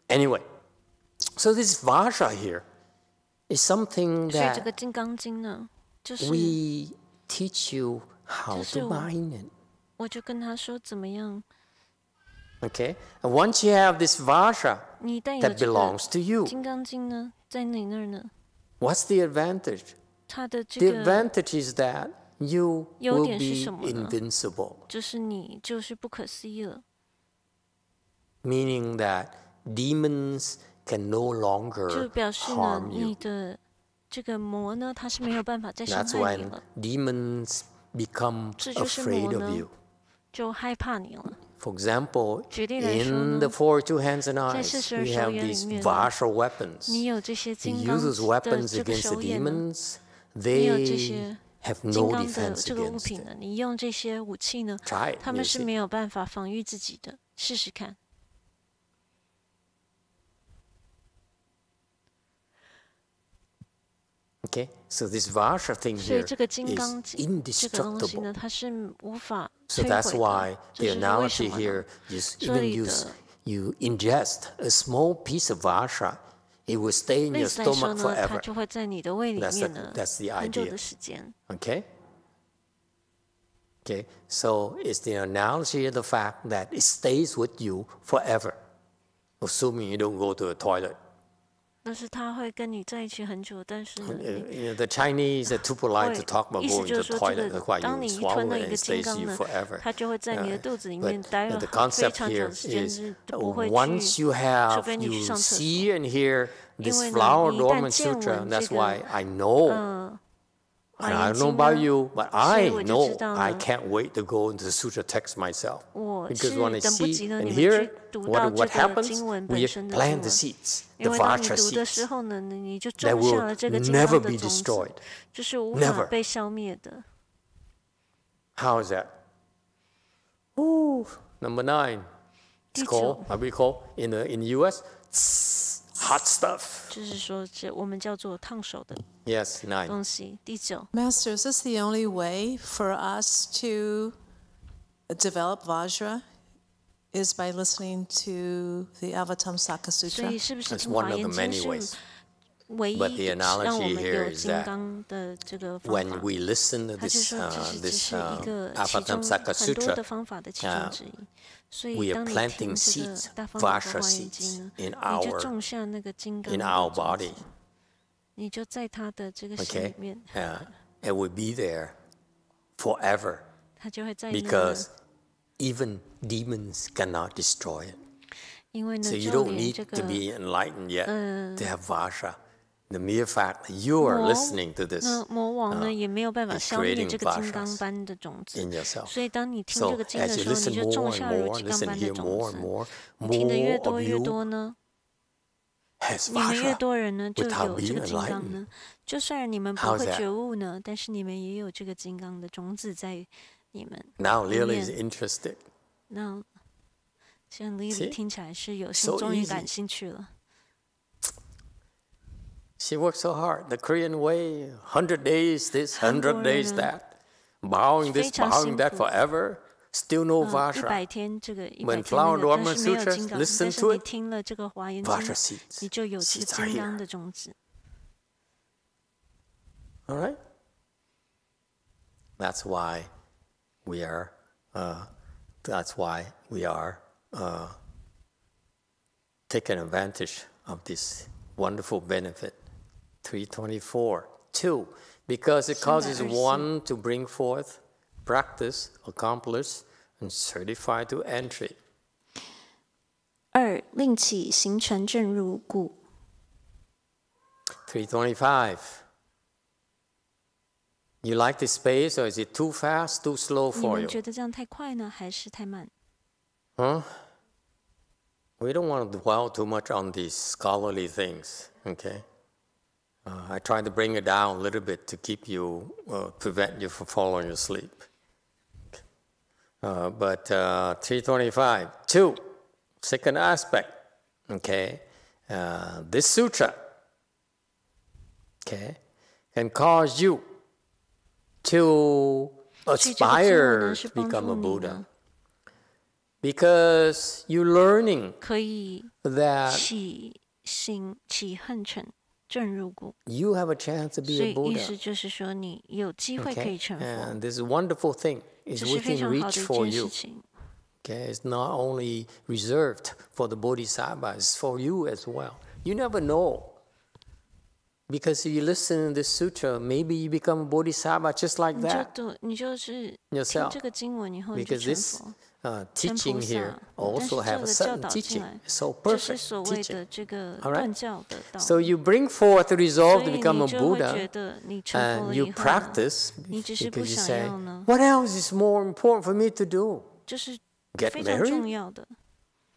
Anyway, so this Vajra here is something 所以这个 that 《金刚经》呢，就是 we teach you how 就是 to 我 mine it. 我就跟他说怎么样， Okay. And once you have this Vajra 你一旦有 that 这个 belongs to you, 《金刚经》呢，在你那儿呢， what's the advantage? 它的这 The 个 advantage is that you 优 will 点是 be 什么呢？ invincible, 就是你就是不可思议了， meaning that demons can no 就 longer 表示呢， harm 你 you. 的这个魔呢，它是没有办法再伤 That's 害你 when 了， demons become 这就是魔 afraid of 呢 you. 就害怕你了。 For example, 举例来说 in 呢， the 42 hands and 在 eyes, 42 we have 手眼里 these 面呢， Vajra weapons. 你有这些 You 金刚 use those 的 weapons 这个 against the 手眼呢， demons, 你有这 they 些 have 金 no 刚的 defense 这个物 against 品 it. 呢，你用这些武器呢， Try it, 他们 you 是 see. 没有办法防御自己的。试试看。 Okay, so this Vajra thing 所以 here 这个金 is 刚这个东西 indestructible. 呢，它是无法 So 摧 that's 毁 why 的。 the 这是为什 analogy 么 here 呢？ is 这 even 里 use 的 you ingest a small piece of Vajra, it will stay in 类 your 似来说 stomach 呢，它 forever. 就会在你的胃里 That's 面呢 the 很久 idea. 的时间。 Okay? Okay, so it's the analogy of the fact that it stays with you forever, assuming you don't go to a toilet. 但是他会跟你在一起很久，但是呢 the Chinese are too polite to talk about 意思 going 就 to 是 the 说，这 toilet. 个 That's why 当 you 你一 swallow 吞到 it 一 and 个 it 金 stays 刚 you 呢， forever. 它就会在你的肚子里面待 But 了 the 非 concept 常长 here 的时间， is 就不会 once 去， you 除 have 非你去 you 上厕所。 see and hear 因 this 为呢， flower 你一旦 dormant 见 sutra, 闻这 that's why 个 I know. 华 And I 严 don't know 经 about 呢， you, but 所 I 以我就知 know 道 I 呢， can't wait to go into the sutra text myself. 我 Because 是 when I 等不及 see 呢， and 你们 hear 去读到 what 这个 happens, 经文 we 本身的经 plant the 文。 seeds, 因 the 为当你 vajra 读的 seeds 时候呢，你就 that 种下了 will 这个金 never 刚的 be 种子， destroyed. 这是无法 Never. 被消灭的。 How is that? Ooh, number 9. It's 第 called, 九， what we call in the US, hot stuff. 就是说，这我们叫做烫手的 Yes, 9. 东西。第九， Master, is this the only way for us to develop Vajra? Is by listening to the Avatamsaka 所 Sutra? 以是不是 It's 听 one 华 of 严 the 经 many 是 ways. 唯一 But the 让我 analogy 们 here 有 is 金 that 刚的这个方 when 法？ we listen to 他就 this, 说这是只 this 是一个其中 Avatamsaka 很多的 Sutra, 方法的其中之一。所 we 以 are 当你 planting 听这个 seeds, 大方广佛 Vajra 华严 seeds 经呢， in 你就 our 种下那个金刚 in 的 our 种 body. 子，你就在他的这个心 Okay, 里面， it will be there forever 他就会在那个， because even demons cannot destroy it. 因为呢， So you 就 don't 连 need 这 to 个 be enlightened yet to have Vajra. The mere fact that you are listening to this 那魔王呢也没有办法 is 消灭 creating 这个金 vajras 刚般的种子。 in yourself. 所以当你听 So 这个经 as 的 you 时候， listen 你就 more 种 and 下如 more, 金刚 listen 般的 here 种 more 子 and。more, 你听得越 more 多 of 越 you 多呢， has 你们越 Vajra 多人呢就 without 有这 being 个金刚 enlightened. 呢。就虽然你们不 How's 会 that? 觉悟呢，但是你们也有这个金刚的种子在你们 Now 里 Lily is 面。 interested. 那像 Lily See? 听起来是有心， So 终于 easy. 感兴趣了。 She worked so hard. The Korean way, 100 days this, 100 days 韩国人呢， that. Bowing this, 非常 bowing that 辛苦。 forever. Still no 100 Vajra. 天这个100 When 天 Flower 那个，但 Dormant 是没有 Sutra, 金刚。 listen 但是 to 你 it. 听了这个华严经， Vajra seeds. 你就有这个 Seeds are 金刚 here. 的种子。 All right? That's why we are, taking advantage of this wonderful benefit. 324. 2. Because it causes 324. one to bring forth, practice, accomplish, and certify to entry. 2. 令其形成正入故。 325. You like this pace, or is it too fast, too slow 你 for 们 you? 觉得这样太快呢，还是太慢？ Huh? We don't want to dwell too much on these scholarly things, okay? I try to bring it down a little bit to keep you, prevent you from falling asleep. But 325, 2, second aspect, okay? This sutra, okay, can cause you to aspire to become a Buddha. Because you're learning 可以 that 起恨成正入故。 you have a chance to 所 be 以 a 意 Buddha. 思就是说，你有机会可 Okay? 以成佛， And this wonderful thing is 这是非 within 常好的 reach 一 for 件事 you. 情。 Okay? It's not only reserved for the Bodhisattva, it's for you as well. You never know. Because if you listen to this sutra, maybe you become a Bodhisattva just like 你 that. 就是听 Yourself. 这个经文以后，你就 Because 成 this 佛。 teaching here 但 also 是 have 这 a 个教 certain 导进 teaching. 来， It's so 这是 perfect 所谓 teaching. 的这个 All right? 断教的道 So 理。 you bring forth the 所 resolve to 以 become 你 a 就会觉 Buddha, 得你成佛 and 了 you 以后呢， practice 你只是不 because you 想 say, 要呢， what else is more important for me to do? 这是 Get 非常重 married? 要的。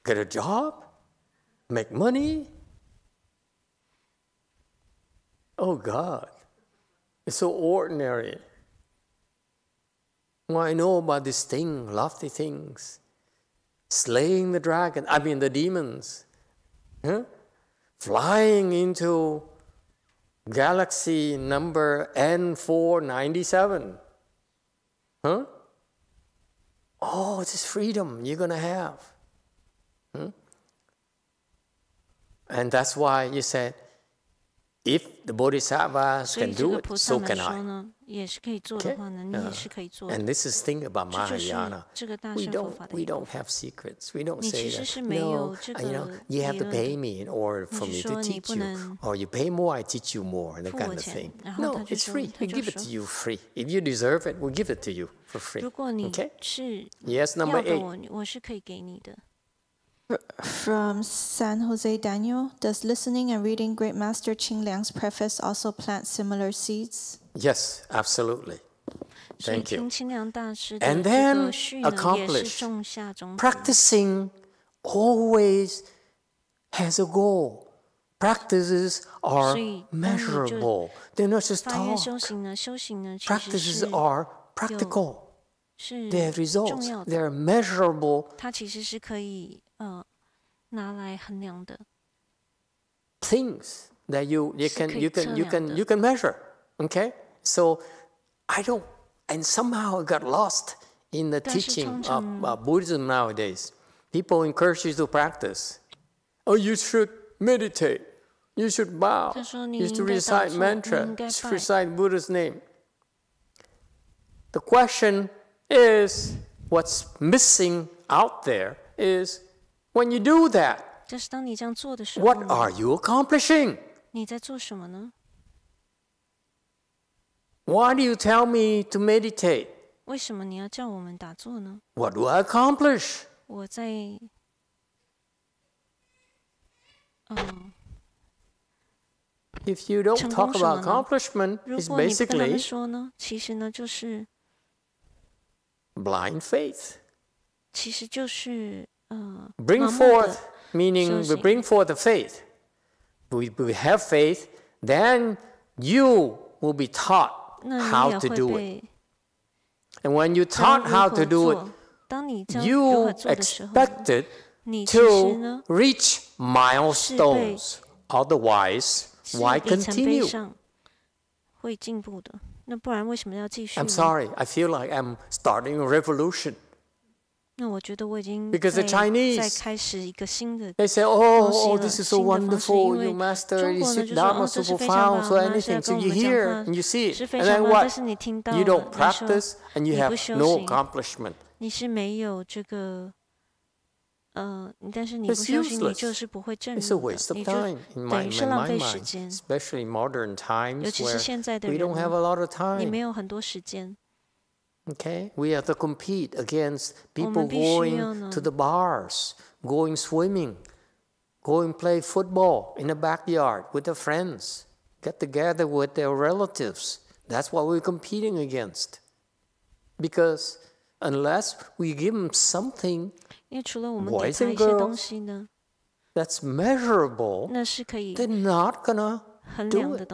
Get a job? Make money? Oh God, it's so ordinary. Well, I know about this thing, lofty things. Slaying the dragon, the demons. Huh? Flying into galaxy number N497. Huh? Oh, this freedom you're going to have. And that's why you said, if the bodhisattvas can do it, so can I. And this is the thing about Mahayana. We don't have secrets. We don't say that, no, you have to pay me in order for me to teach you. Or you pay more, I teach you more, that kind of thing. No, it's free. We give it to you free. If you deserve it, we'll give it to you for free. Okay? Yes, number 8. From San Jose Daniel, does listening and reading Great Master Qing Liang's preface also plant similar seeds? Yes, absolutely. Thank you. And then accomplish. Practicing always has a goal. Practices are measurable. They're not just talk. Practices are practical. They have results. They're measurable. Things that you can measure. Okay? So I don't, and somehow I got lost in the teaching of Buddhism nowadays. People encourage you to practice. Oh, you should meditate. You should bow. You should recite mantra. You should recite Buddha's name. The question is, what's missing out there is, when you do that, what are you accomplishing? Why do you tell me to meditate? What do I accomplish? If you don't talk about accomplishment, it's basically blind faith. Bring forth, meaning we bring forth the faith. We have faith, then you will be taught how to do it. And when you taught how to do it, you expected to reach milestones. Otherwise, why continue? I'm sorry, I feel like I'm starting a revolution. Because the Chinese, they say, oh, this is so wonderful, you master, you sit Dharma so profound, so anything. So you hear and you see it. And then what? You don't practice and you have no accomplishment. It's useless. It's a waste of time in my mind, especially in modern times where we don't have a lot of time. Okay, we have to compete against people going to the bars, going swimming, going play football in the backyard with their friends, get together with their relatives. That's what we're competing against. Because unless we give them something, boys and girls, that's measurable, they're not gonna do it.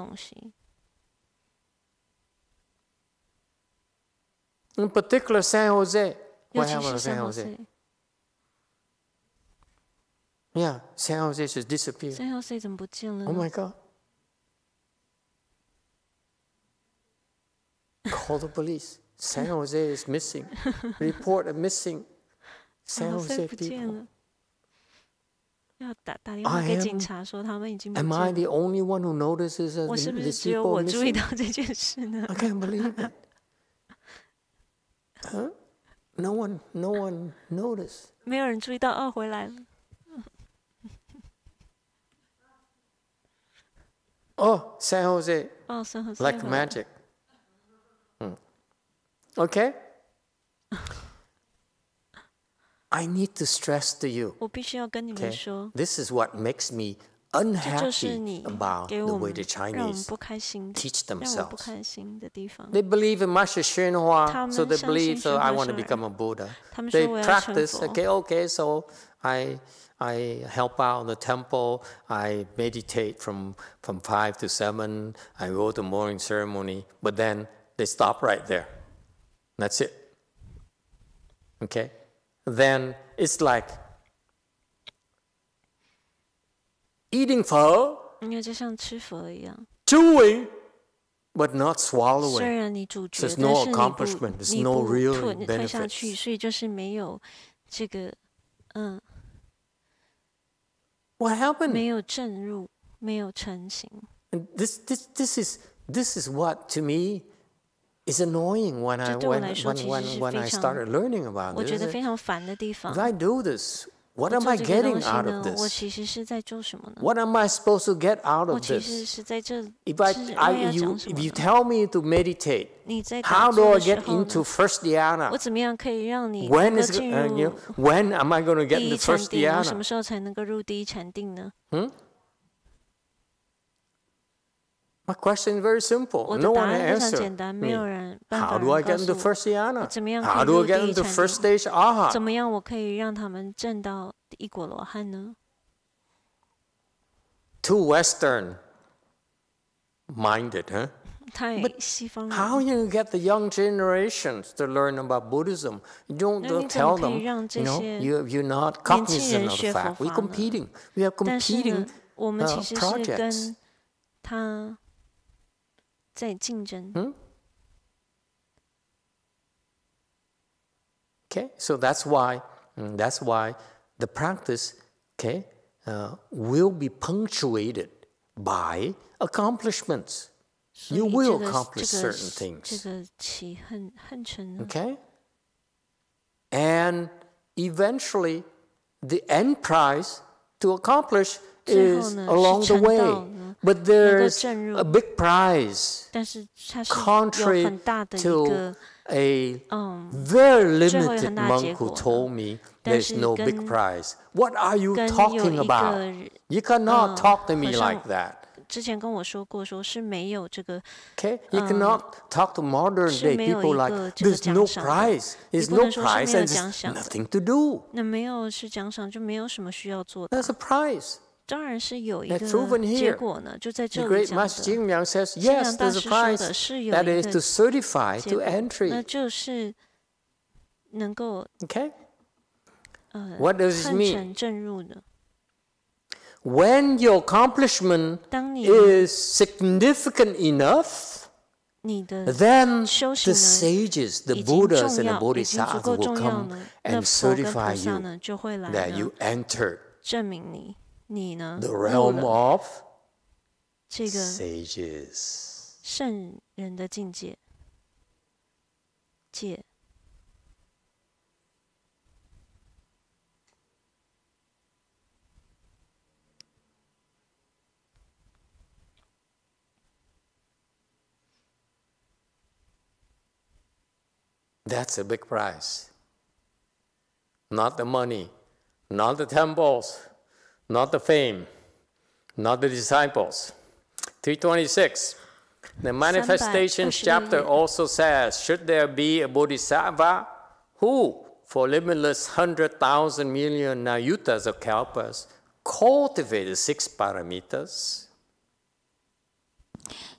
In particular, San Jose. What happened to San Jose? Yeah, San Jose just disappeared. Oh my God. Call the police. San Jose is missing. Report a missing San Jose people. Am I the only one who notices these people missing? I can't believe it. Huh? No one noticed. Oh, San Jose. Like magic. Okay? I need to stress to you. Okay? This is what makes me unhappy about the way the Chinese teach themselves. They believe in Master Xinhua, so they believe, so I want to become a Buddha. They practice, okay, so I help out in the temple, I meditate from 5 to 7, I go to morning ceremony, but then they stop right there. That's it. Okay? Then it's like eating pho, chewing, but not swallowing. There's no accomplishment. There's no real benefit. What happened? And this is what to me is annoying when I started learning about this. If I do this, what am I getting out of this? What am I supposed to get out of this? If you tell me to meditate, how do I get into first dhyana? When am I going to get into first dhyana? My question is very simple. No one answered me. How do I get into first dhyana? How do I get into first stage aha? Too Western-minded, huh? But how you get the young generations to learn about Buddhism? You don't tell them, you're not cognizant of the fact. We're competing. We have competing projects. Okay, so that's why the practice, will be punctuated by accomplishments. You will accomplish certain things. Okay, and eventually, the end prize to accomplish is along the way. But there's a big prize, contrary to a very limited monk who told me there's no big prize. What are you talking about? You cannot talk to me like that. Okay, you cannot talk to modern day people like there's no prize. There's no prize and there's nothing to do. There's a prize. 当然是有一个结果呢，就在这里 The great Master Jing Liang says, yes, there's a prize. That is to certify to entry. 那就是能够 What does it mean? 正入的。When your accomplishment is significant enough, then the sages, the Buddhas and the Bodhisattvas will come and certify you that you entered the realm of sages. 圣人的境界。 That's a big prize. Not the money, not the temples, not the fame, not the disciples. 326. The Manifestations chapter also says, should there be a bodhisattva who, for limitless 100,000 million nayutas of kalpas, cultivated 6 paramitas?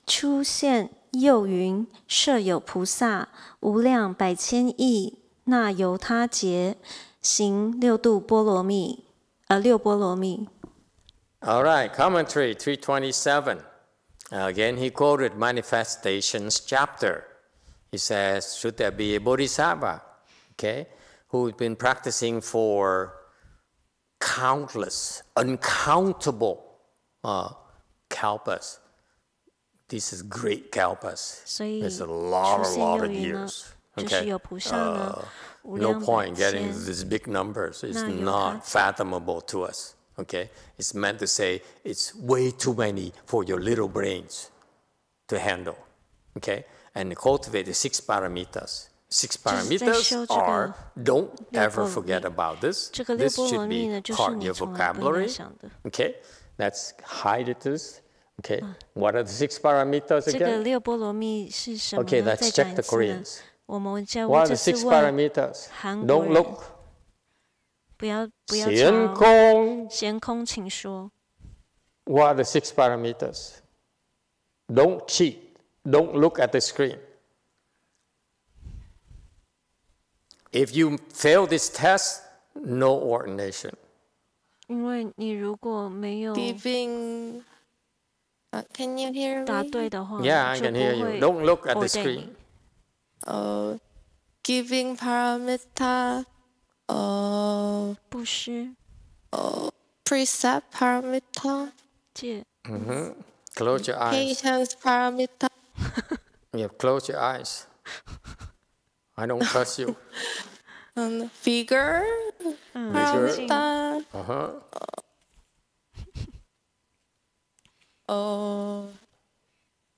出现又云：设有菩萨，无量百千亿，那由他劫，行六波罗蜜。 All right, commentary 327. Again, he quoted Manifestations chapter. He says, should there be a bodhisattva, who's been practicing for countless, uncountable kalpas. This is great kalpas. There's a lot of years. No point getting into these big numbers. It's not fathomable to us. It's meant to say it's way too many for your little brains to handle. And cultivate the 6 paramitas. 6 paramitas are, don't ever forget about this. This should be part of your vocabulary. That's hiatus. What are the 6 paramitas again? Let's check the Koreans. What are the 6 paramitas? Don't look. 不要闲空。闲空，请说。 What are the 6 paramitas? Don't cheat. Don't look at the screen. If you fail this test, no ordination. 因为你如果没有 Giving. Can you hear me? 答对的话 Yeah, I can hear you. Don't look at the screen. Giving paramita. 布施。 Precept paramita. 戒。Close your eyes. Patience paramita. Yeah, close your eyes. I don't trust you. Vigor paramita.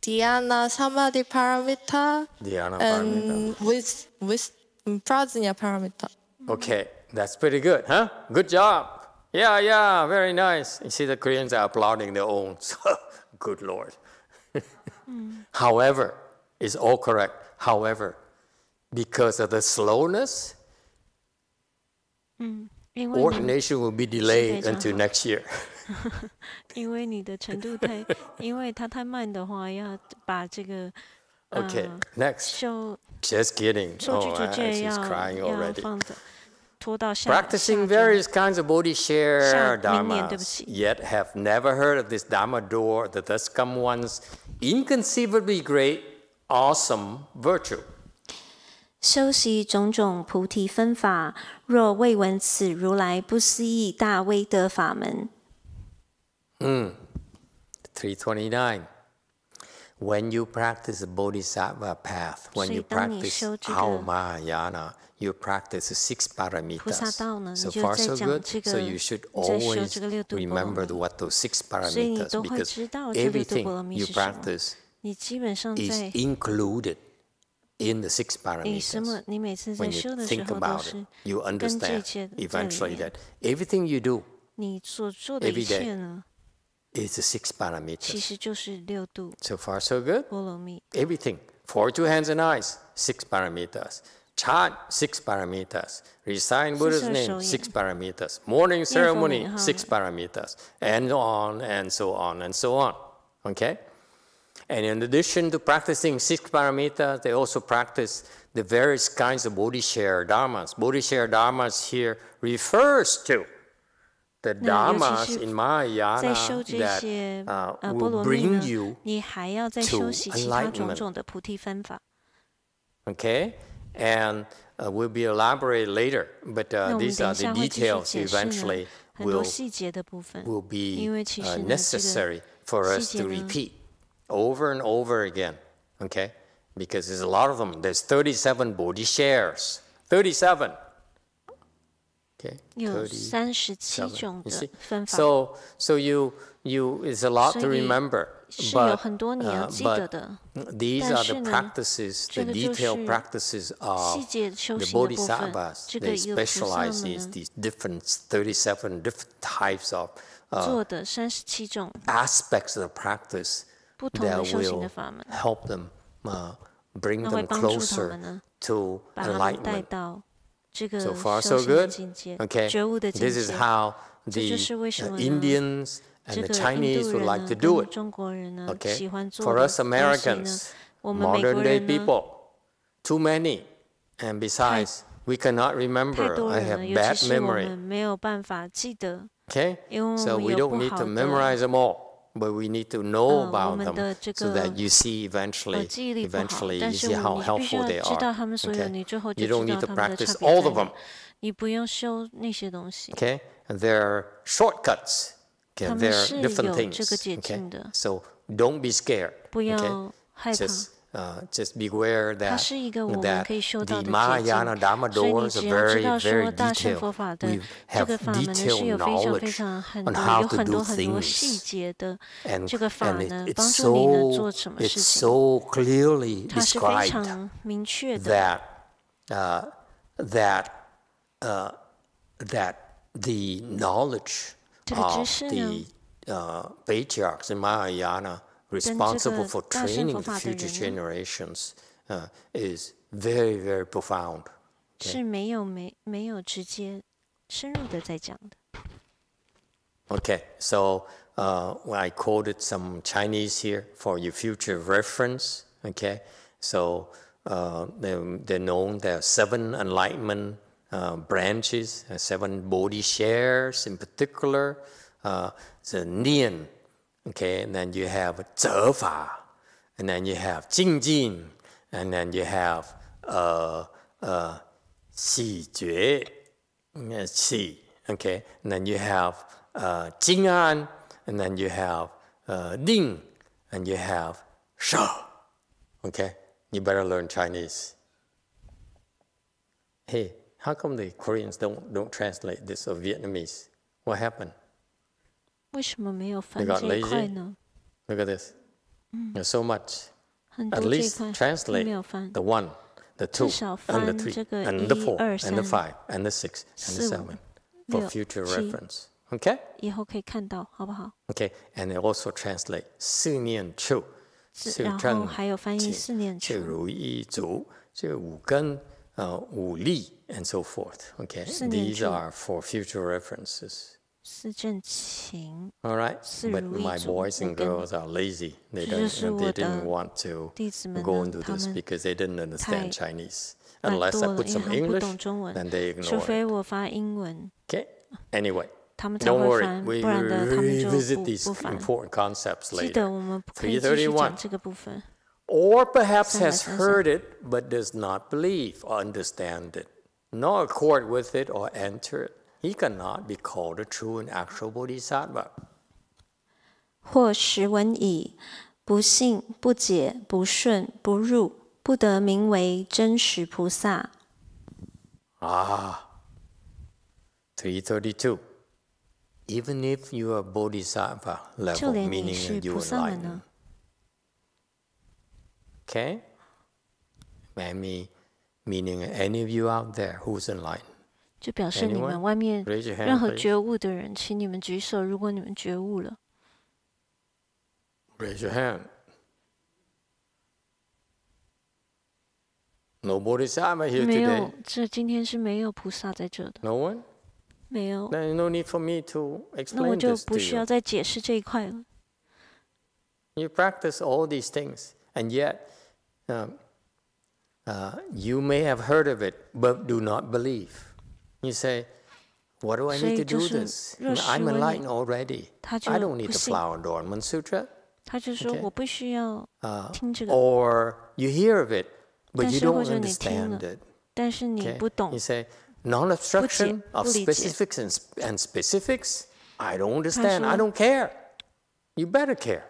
Dhyana samadhi paramita. Dhyana and paramita. with prajna paramita. Okay, that's pretty good, huh? Good job. Yeah, very nice. You see, the Koreans are applauding their own. Good Lord. However, it's all correct. However, because of the slowness, ordination will be delayed until next year. 因为你的程度太，因为它太慢的话，要把这个 Okay, next. Just kidding. Oh, she's crying already. Practicing various kinds of Bodhi share dharmas, yet have never heard of this Dharma door, the thus come one's inconceivably great, awesome virtue. 修习种种菩提分法，若未闻此如来不思议大威德法门。329. When you practice the Bodhisattva path, when you practice our Mahayana, you practice the 6 paramitas. So far so good. So you should always remember what those 6 paramitas, because everything you practice is included in the 6 paramitas. When you think about it, you understand eventually that everything you do every day is the 6 paramitas. So far so good. Everything. 42 hands and eyes, 6 paramitas. Chant, 6 paramitas. Recite Buddha's name, 6 paramitas. Morning ceremony, 6 paramitas. And on, and so on, and so on. Okay? And in addition to practicing 6 paramitas, they also practice the various kinds of Bodhisattva dharmas. Bodhisattva dharmas here refers to the dharmas in Mahayana that will bring you to enlightenment. Okay? And will be elaborated later, but these are the details eventually will be necessary for us to repeat over and over again. Okay? Because there's a lot of them. There's 37 Bodhi shares. 37. Okay, 37. You see? So you it's a lot to remember. But these are the practices, the detailed practices of the Bodhisattvas. They specialize in these different 37 different types of aspects of the practice that will help them bring them closer to enlightenment. So far, so good. Okay, this is how the Indians and the Chinese would like to do it. Okay, for us Americans, modern day people, too many, and besides, we cannot remember. I have bad memory. Okay, so we don't need to memorize them all, but we need to know about them so that you see eventually you see how helpful they are. Okay, you don't need to practice all of them. Okay, and there are shortcuts. Okay, there are different things. Okay, so don't be scared. Okay, just beware that the Mahayana Dharma doors are very, very detailed. We have detailed knowledge on how to do things, and it's so clearly described that the knowledge of the patriarchs in Mahayana responsible for training the future generations is very, very profound. Okay, so I quoted some Chinese here for your future reference. Okay, so they're known. There are 7 enlightenment branches, 7 Bodhi shares in particular. The Nian. Okay, and then you have Zhe Fa, and then you have Jing Jin, and then you have Xi Jue, Xi, okay, and then you have Jing An, and then you have Ling, and you have sha. Okay, you better learn Chinese. Hey, how come the Koreans don't translate this or Vietnamese? What happened? 为什么没有 They 翻 got 这一块 lazy. 呢？ Look at this. There's so much. 很 At 多这一 least 块 translate 没有翻。 the 1, the 2, 至少 and the 翻 3, 这个 and the 1、 4, 2、 and the 3、 5, and the 6, and the 4、 7 5、 for 6、 future 7 reference. Okay? 以后可以看到，好不好？ Okay, and they also translate 四念处，然后还有翻译四念处，如意足，五根，五力 and so forth. Okay, these are for future references. 四正勤。 All right, but my boys and girls are lazy. They didn't want to go into this because they didn't understand Chinese. Unless I put some English, then they ignore it. 除非我发英文。 Okay, anyway. 他们才 Don't 会 worry, 翻， we 不然的他们就 revisit these 不翻。 important concepts 记得 later. 我们可以继续讲这个部分。 Or perhaps has heard it but does not believe or understand it, nor accord with it or enter it. He cannot be called a true and actual bodhisattva. 或时闻已，不信、不解、不顺、不入，不得名为真实菩萨。 332. Even if you are bodhisattva 就 level, 连你 meaning 是 you 菩萨们 enlighten. 呢？ Okay? Meaning any of you out there who's enlightened. 就表示你们外面任何觉悟的人，请你们举手。如果你们觉悟了， Raise your hand. No bodhisattva here 没有 today.，今天是没有菩萨在这的， No one? 没有。 Then no need for me to 那我 explain 就 this 不 to 需 you. 要再解释这一块了。 You practice all these things, and yet you may have heard of it, but do not believe. You say, what do I need to do this? I'm enlightened already. I don't need the Flower Adornment Sutra. 他就说我不需要听这个， Or you hear of it, but 但 you 是或 don't 者你听 understand 了 it. 但是你 Okay? 不懂 You say, non-obstruction of 不理解。 specifics and specifics? I don't understand. 他说 I don't care. You better care.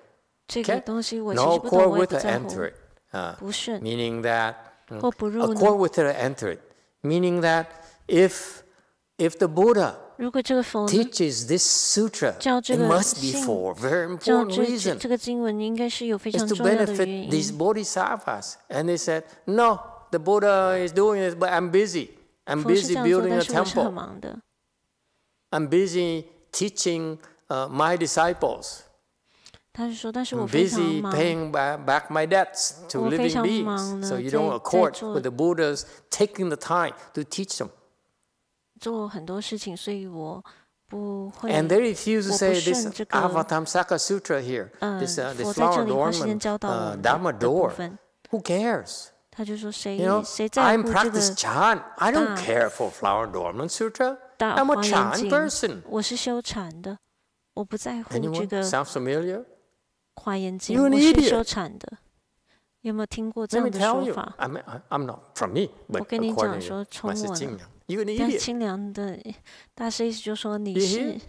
这个 Okay? 东西我其 No 实不懂， accord 我也 with 不 or 在乎 enter。it. 不顺 Meaning that 或不入呢？ accord with it or enter it. Meaning that if the Buddha 如果这个佛呢 teaches this sutra, 教这 it 个 must be 信 for a very 教 important 这 reason. 这个经文应该是有非 It's 常 to 重要的 benefit 原 these 因。 bodhisattvas. And they said, no, the Buddha is doing this, but I'm busy. I'm 佛是这 busy 样做， building 但 a 是我是很 temple. 忙的。 I'm busy teaching my disciples. 他是说，但是我 I'm 非常 busy 忙， paying back my debts to 我非 living 常忙 beings. 呢， So you 在 don't accord 做 with the Buddhas taking the time to teach them. 做很多事情，所以我不会。 And they refuse to 我 say 不 this 顺这个 Avatamsaka Sutra here, this 佛在 flower 这里花时间 adornment 教导我们 Dharma 的部 door. 分。 Who cares? 他就说谁 You know, 谁在 I'm 乎这个 practice Chan. I don't 大 care for flower adornment sutra. 大 I'm a 华严 Chan 经 person. 我是修禅的，我不在乎这 Anyone 个 sounds familiar? 华严经， You're an 我是 idiot. 修禅的。有没有听过这 Let 样 me 的 tell 说 you. 法？ I'm not from me, 我 but 跟你 according 讲 to 说，从 Master 我 Jing 呢， You're an 但 idiot. 清凉的大师意思就说你 You 是 hear?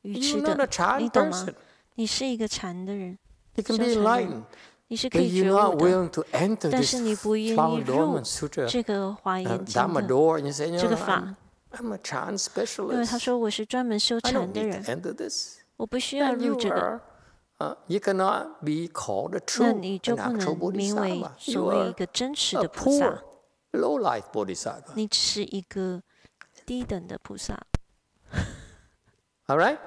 愚 You're 痴 not a 的， Chan 你懂吗 person.？你是一个禅的人， You 修 can 禅 be 的人， enlightened, 你是可 but 以 you're 觉 not 悟的， willing to enter 但 this 是你不愿 flower 意入 adornment sutra 这个华严经 Dharma 的 door, and you say, 这个 no, 法， I'm a Chan 因为他 specialist. 说我是专门修 I 禅 don't 的 need 人 to，enter this. 我不需要 Then 入 you 这个。 you cannot be called a 那 true 你就 and 不 actual 能名为 bodhisattva. 所 You 谓一 are 个真实 a 的菩萨 poor,，low-life bodhisattva. 你只是一个低等的菩萨。 All right?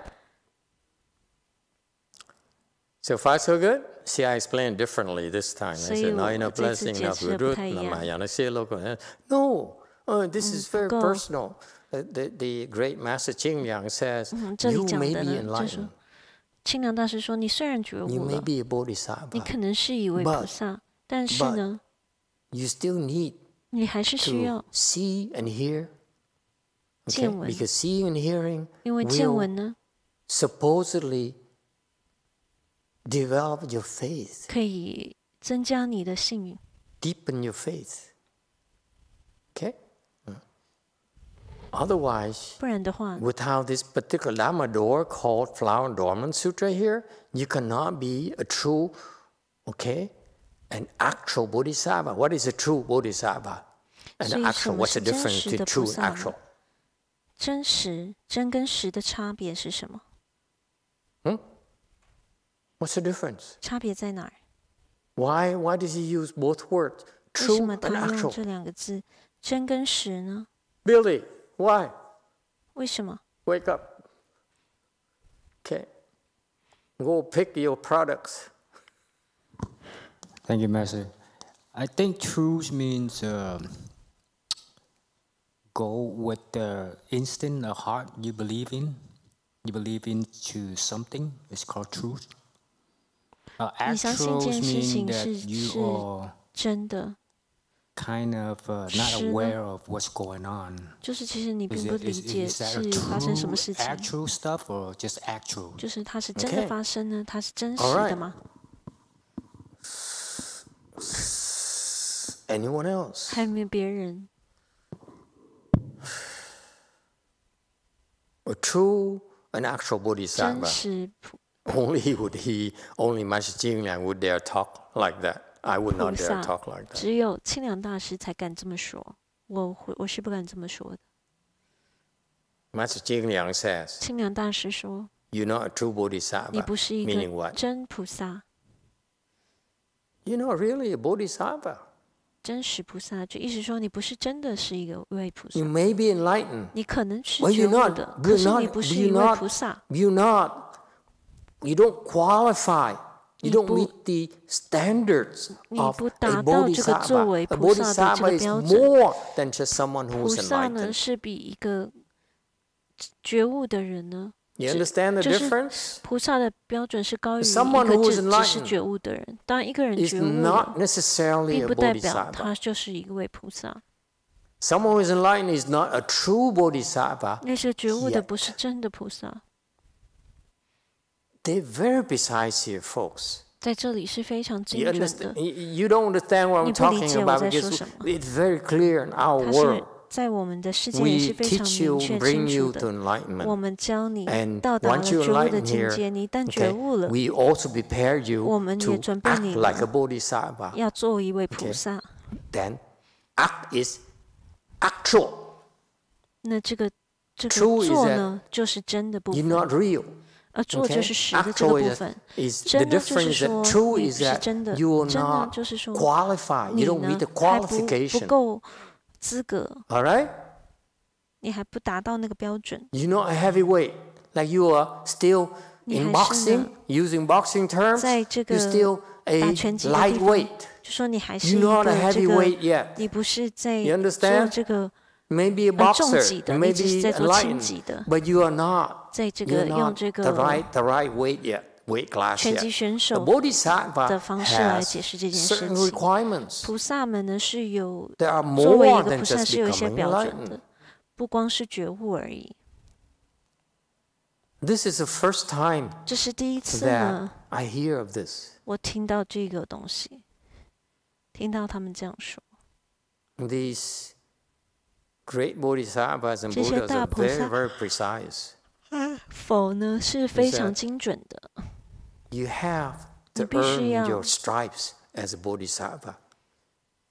So far, so good? See, I explained differently this time. I 所以 said, 我 now you know 这次 blessing, 解 now 释的 good, 不太一样。 No, this is very 不够。 personal. The great Master Qing Liang says, 这里 you 讲 may 的 be 呢，就是 enlightened, 清凉大师说，你虽然觉 you 悟 may 了， be a 你 bodhisattva, 可能是一位菩萨，但是呢， you still need 你还是需 to 要 see and hear. 见 Okay? 闻， Because seeing and hearing 因为见 will 闻呢， supposedly develop your faith, 可以增加你的信誉。 deepen your faith. Okay? Otherwise, 不然的话， without this particular Dharma door called Flower Dormant Sutra here, you cannot be a true, okay, an actual Bodhisattva. What is a true Bodhisattva? And an actual, what's the difference between true and actual? 真实，真跟实的差别是什么？ What's the difference? 差别在哪儿？ Why does he use both words, 为什 true 么 and 他用 actual? 这两个字“真”跟“实”呢？ Billy, why? 为什么？ Wake up. Okay. Go pick your products. Thank you, Master. I think truth means go with the instinct, the heart you believe in. You believe into something. It's called truth. 你相信这件事 Actuals 情 mean 是 that you are 真的， kind of not aware of what's going on. 就是其实你并 Is 不 it 理 is 解 that 是 a 发生什么 true 事情， actual stuff or just actual? 就是它是真的 Okay. 发生呢？它是真实 All 的 right. 吗？ Anyone else? 还有没有别人？ A true and actual 真 Bodhisattva. 实 Only Master Jinglang would dare talk like that. I would 菩 not dare 萨 talk like，that. 只有清凉大师才敢这么说。我是不敢这么说的。 Master Jinglang says, 清凉大师说 you're not a true：“ 你 Bodhisattva. 不是一 Meaning 个 what? 真菩萨， You're not really a Bodhisattva. 真实菩萨。”就意思说，你不是真的是一个位菩萨 You，may be enlightened. 你可能是 Well, 觉 you're 悟 not. 的， You're 可是 not. 你不是 You're 一位 not. 菩萨。 You're not. You don't qualify. You don't meet the standards 你 of 不 a 达到这个作 Bodhisattva. 为 A 菩萨的这 Bodhisattva 个 is 标准。 more than just someone 菩 who's 萨呢， enlightened. 是比一个觉悟的人呢， You understand the 就是 difference? 菩萨的标准是高于一 Someone 个 who is 只是 enlightened 觉悟的人。当一个人 Is 觉悟 not 了， necessarily 并 a 不代表 Bodhisattva. 他就是一位菩萨。 Someone who is enlightened is not a true Bodhisattva. 那些觉悟的 yet. 不是真的菩萨。 They're very precise here, folks. 在这里是非常精 You 准 understand? 的， You don't understand what I'm 你不理 talking 解我 about 在说 because 什么。 it's very clear in our 它是 world. 在我们的世界里 We 是非常 teach you, 明确 bring 清 you 楚 to 的。 enlightenment. 我们教你 And 到达了 once 觉 you 悟的 enlighten 境 here, 界，你一旦觉 okay, 悟了， we also prepare you 我们也 to 准备 act 你 like a 了 Bodhisattva. 要做一位菩萨。 Then act is actual. 那这个 True is 做 that 呢，就是真的部 You're 分， not real. 而做 Okay? 就是实的这个 Actual 部分。 is the 真呢，就是 difference 说 that true 你 is 是 that 真的， you will 真呢 not 就是说 qualify. 你 You don't 呢 meet the 还不 qualification. 够资格， All right? 你还不达到那个标准， You're not a heavyweight. Like you are still 你 in 还是 boxing, 呢 using boxing terms, 在这个 you're still a 打拳击的地方， lightweight. 就说你还是 You're 一 not 个 a 这个 heavyweight yet. 你不是在 You 做 understand? 这个 Maybe a 重 boxer, 击的， you 你 may 只是 be 在做轻击 enlightened, 的， but you are not. 在这 You're 个用 not 这 the 个 right weight yet, weight class 拳击 yet. 选 A 手 Bodhisattva 的方式来 has 解释这件事 certain 情。 requirements. 菩萨们呢是有 There are 作为一 more 个 than 菩萨 just 是有一些 becoming 标准 enlightened. 的，不光是觉悟而已。 This is the first time 这是第一次 that 呢， I hear of this. 我听到这个东西，听到他们这样说。 These great bodhisattvas and 这些 Buddhas 大 are 菩萨 very, very precise. 否呢是非常精准的， You have to 你必须 earn 要 your stripes as a bodhisattva.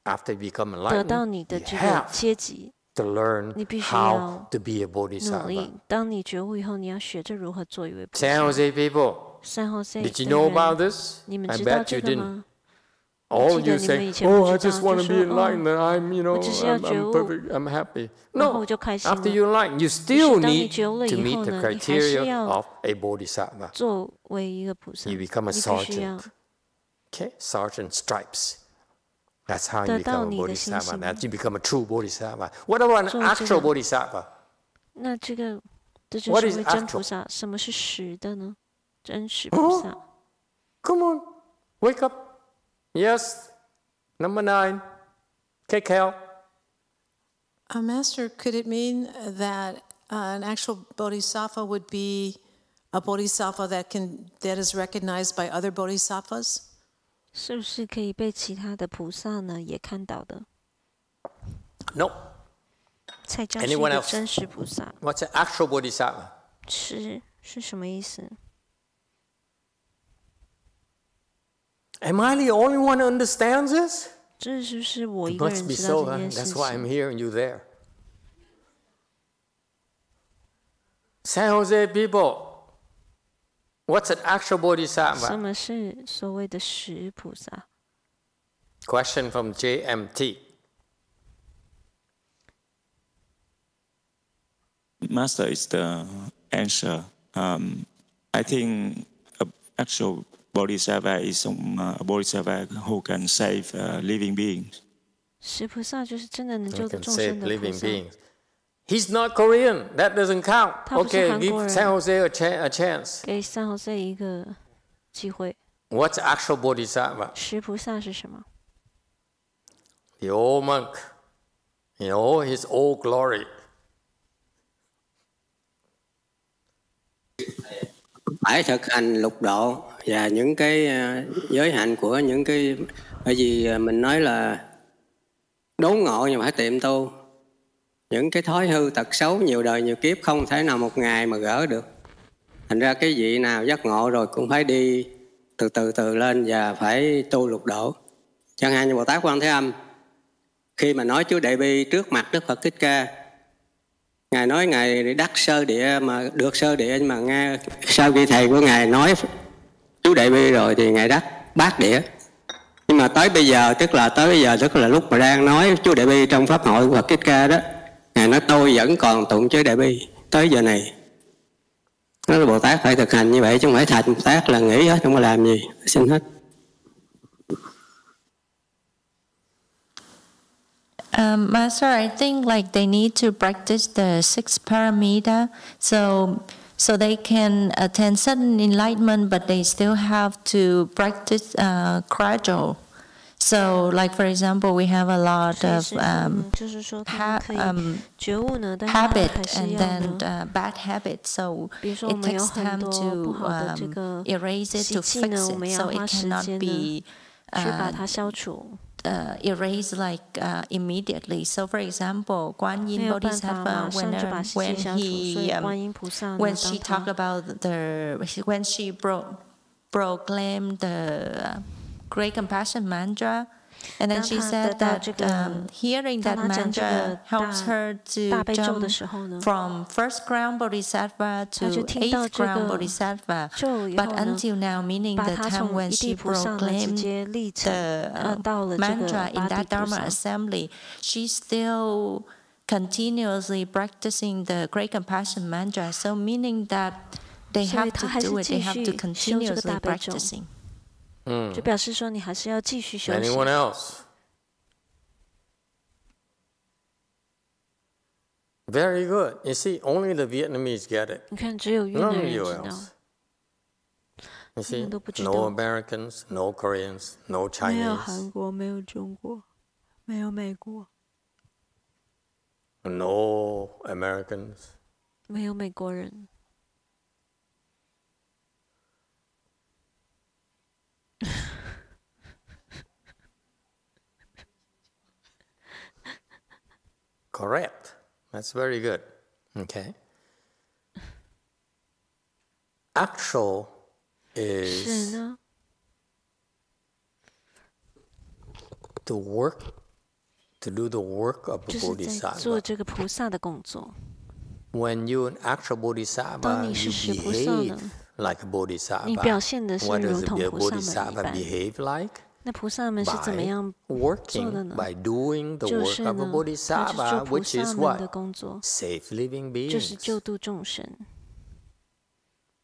After you become 得到 enlightened, 你的 you 这个 have 阶级 to learn 你必须 how 要 to be a 努 bodhisattva. 力。当你觉悟以后，你要学着如何做一位菩萨。 San Jose people, 三后 say did you 的 know 人 about this? 你们 I 知道 bet 这 you 个 didn't. 吗？ All 记得 you 你们 say, 以前不 oh, I 知道， just want 就 to 说 be enlightened, and I'm, you know, 我只是要 I'm 觉悟， perfect, I'm happy. 然后 No, 我就开心 after 了。 you enlighten, you 于 still 是当你 need 觉悟了 to 以 meet 后 the 呢，你还是 criteria 要 of a bodhisattva. 作为一个菩萨， You 你 become a 必须要 sergeant. Okay, sergeant stripes. That's how you 得到 become a 你的信 bodhisattva. 心。 That's you become a true bodhisattva. What about an 做这个 actual bodhisattva? 那这个这就 What 是 is 为真 actual? 菩萨。什么是实的呢？真实菩萨。 Come on, wake up. Yes, number 9. KKL. Master, could it mean that an actual bodhisattva would be a bodhisattva that is recognized by other bodhisattvas? 是不是可以被其他的菩萨呢也看到的？ No. 才叫是一个真实菩萨。What's an actual bodhisattva? 是什么意思 ？Am I the only one who understands this? 这是不是我一 It 个 must 人 be 知道 so. 这件 That's 事 why I'm 情？ here and you there. San Jose people, what's an actual 什 bodhisattva? 么是所谓的实菩萨？ Question from JMT. Master is the answer. I think actual bodhisattva is a bodhisattva who can save living beings. 实菩萨就是真的能救 Can 众 save 生的菩 living 萨。 beings. He's not Korean. That doesn't count. 他不是 Okay, 韩国 give 人。 San Jose a chance. 给San Jose一个机会。 What's actual bodhisattva? 实菩萨是什么？ The old monk, in all his old glory. Phải thực hành lục độ và những cái giới hạn của những cái, bởi vì mình nói là đốn ngộ nhưng phải tiệm tu. Những cái thói hư tật xấu nhiều đời nhiều kiếp không thể nào một ngày mà gỡ được. Thành ra cái vị nào giác ngộ rồi cũng phải đi từ lên và phải tu lục độ. Chẳng hạn như Bồ Tát Quan Thế Âm, khi mà nói chú Đại Bi trước mặt Đức Phật Thích Ca, Ngài nói Ngài đắc sơ địa mà được sơ địa, nhưng mà nghe sau khi thầy của Ngài nói chú Đại Bi rồi thì Ngài đắc bát địa. Nhưng mà tới bây giờ tức là lúc mà đang nói chú Đại Bi trong pháp hội của Phật Thích Ca đó, Ngài nói tôi vẫn còn tụng chú Đại Bi tới giờ này. Nói là Bồ Tát phải thực hành như vậy chứ không phải thành Bồ Tát là nghĩ hết không có làm gì, xin hết. Master, I think like they need to practice the 6 paramita, so they can attain sudden enlightenment, but they still have to practice gradual. So, like for example, we have a lot of habit and then bad habits. So it takes time to erase it, to fix it. So it cannot be erase like immediately. So, for example, Guan Yin Bodhisattva, when she talked about when she proclaimed the Great Compassion Mantra, and then she said that hearing that mantra helps her to jump from first ground Bodhisattva to 8th ground Bodhisattva. But until now, meaning the time when she proclaimed the mantra in that Dharma assembly, she's still continuously practicing the Great Compassion Mantra. So meaning that they have to do it, they have to continuously practicing. 就表示说你还是要继续修行。 Anyone else? Very good. You see, only the Vietnamese get it. 你看，只有越南人知道。 You see, no Americans, no Koreans, no Chinese. 没有韩国，没有中国，没有美国。 No Americans. 没有美国人。 Correct. That's very good. Okay. Actual is the work, to do the work of a bodhisattva. 做这个菩萨的工作。 When you're an actual bodhisattva, you behave like a bodhisattva. 你表现的是如同菩萨们一般。 What does a bodhisattva behave like? 那菩萨们是怎么样做的呢？ By doing the work of a bodhisattva, which is what? Save living beings. 就是救度众生。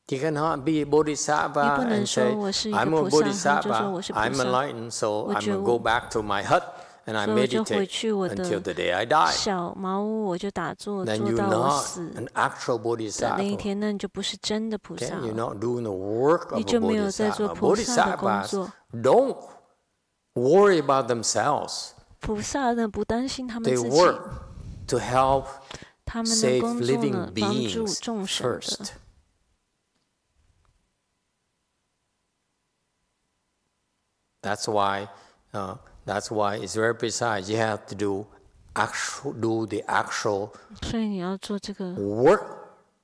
You cannot be a bodhisattva and say, I'm a bodhisattva, I'm enlightened, so I'm going to go back to my hut and I meditate until the day I die. 小茅屋我就打坐， Then 做 you're 到我 not 死。 an actual bodhisattva. 那一天，那你就不是真的菩萨 Okay? You're 了。 not doing the work of 你 a 就没有在做 bodhisattva. 菩萨的工 Bodhisattvas 作。 don't worry about themselves. 菩萨呢，不担心他们 They 自己， work to help 他们的 save 工作 living 呢，帮助 beings 众生的。 first. That's why it's very precise. You have to do do the actual 所以你要做这个 work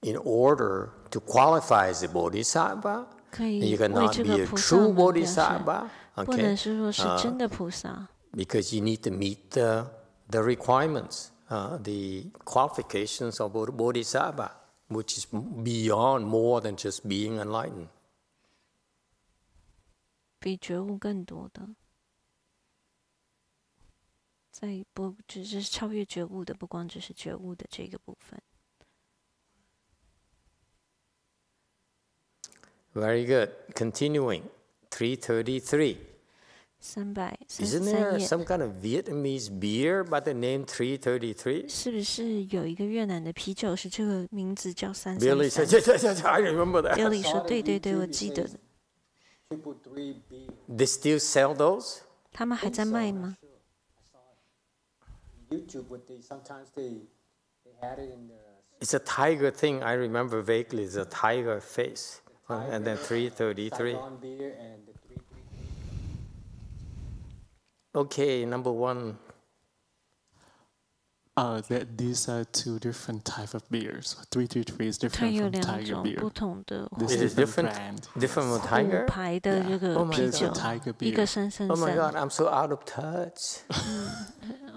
in order to qualify as a bodhisattva. 可以 You 为 cannot 这 be 个 a 菩萨 true 们表示， bodhisattva. 不能 Okay. 是说是真的菩萨。 Because you need to meet the requirements, the qualifications of bodhisattva, which is beyond more than just being enlightened. 比觉悟更多的，在不只是超越觉悟的，不光只是觉悟的这个部分。Very good. Continuing, 333. Isn't there 333页， some kind of Vietnamese beer by the name 333? 是不是有一个越南的啤酒是这个名字叫 Billy 333 said, I remember that. ？Billy 说：“对对对，我记得。 They still sell those? 他们还在卖吗？ It's a tiger thing. I remember vaguely. It's a tiger face. And then 333. Okay, number one. That these are two different types of beers. 333 is 它 different 有 from 两 Tiger 种 beer. 不同的 This It is is different different, brand. different from 虎 tiger. 牌的这个 Oh my 啤 God 酒 Tiger，beer 一个333。 Oh my God, I'm so out of touch.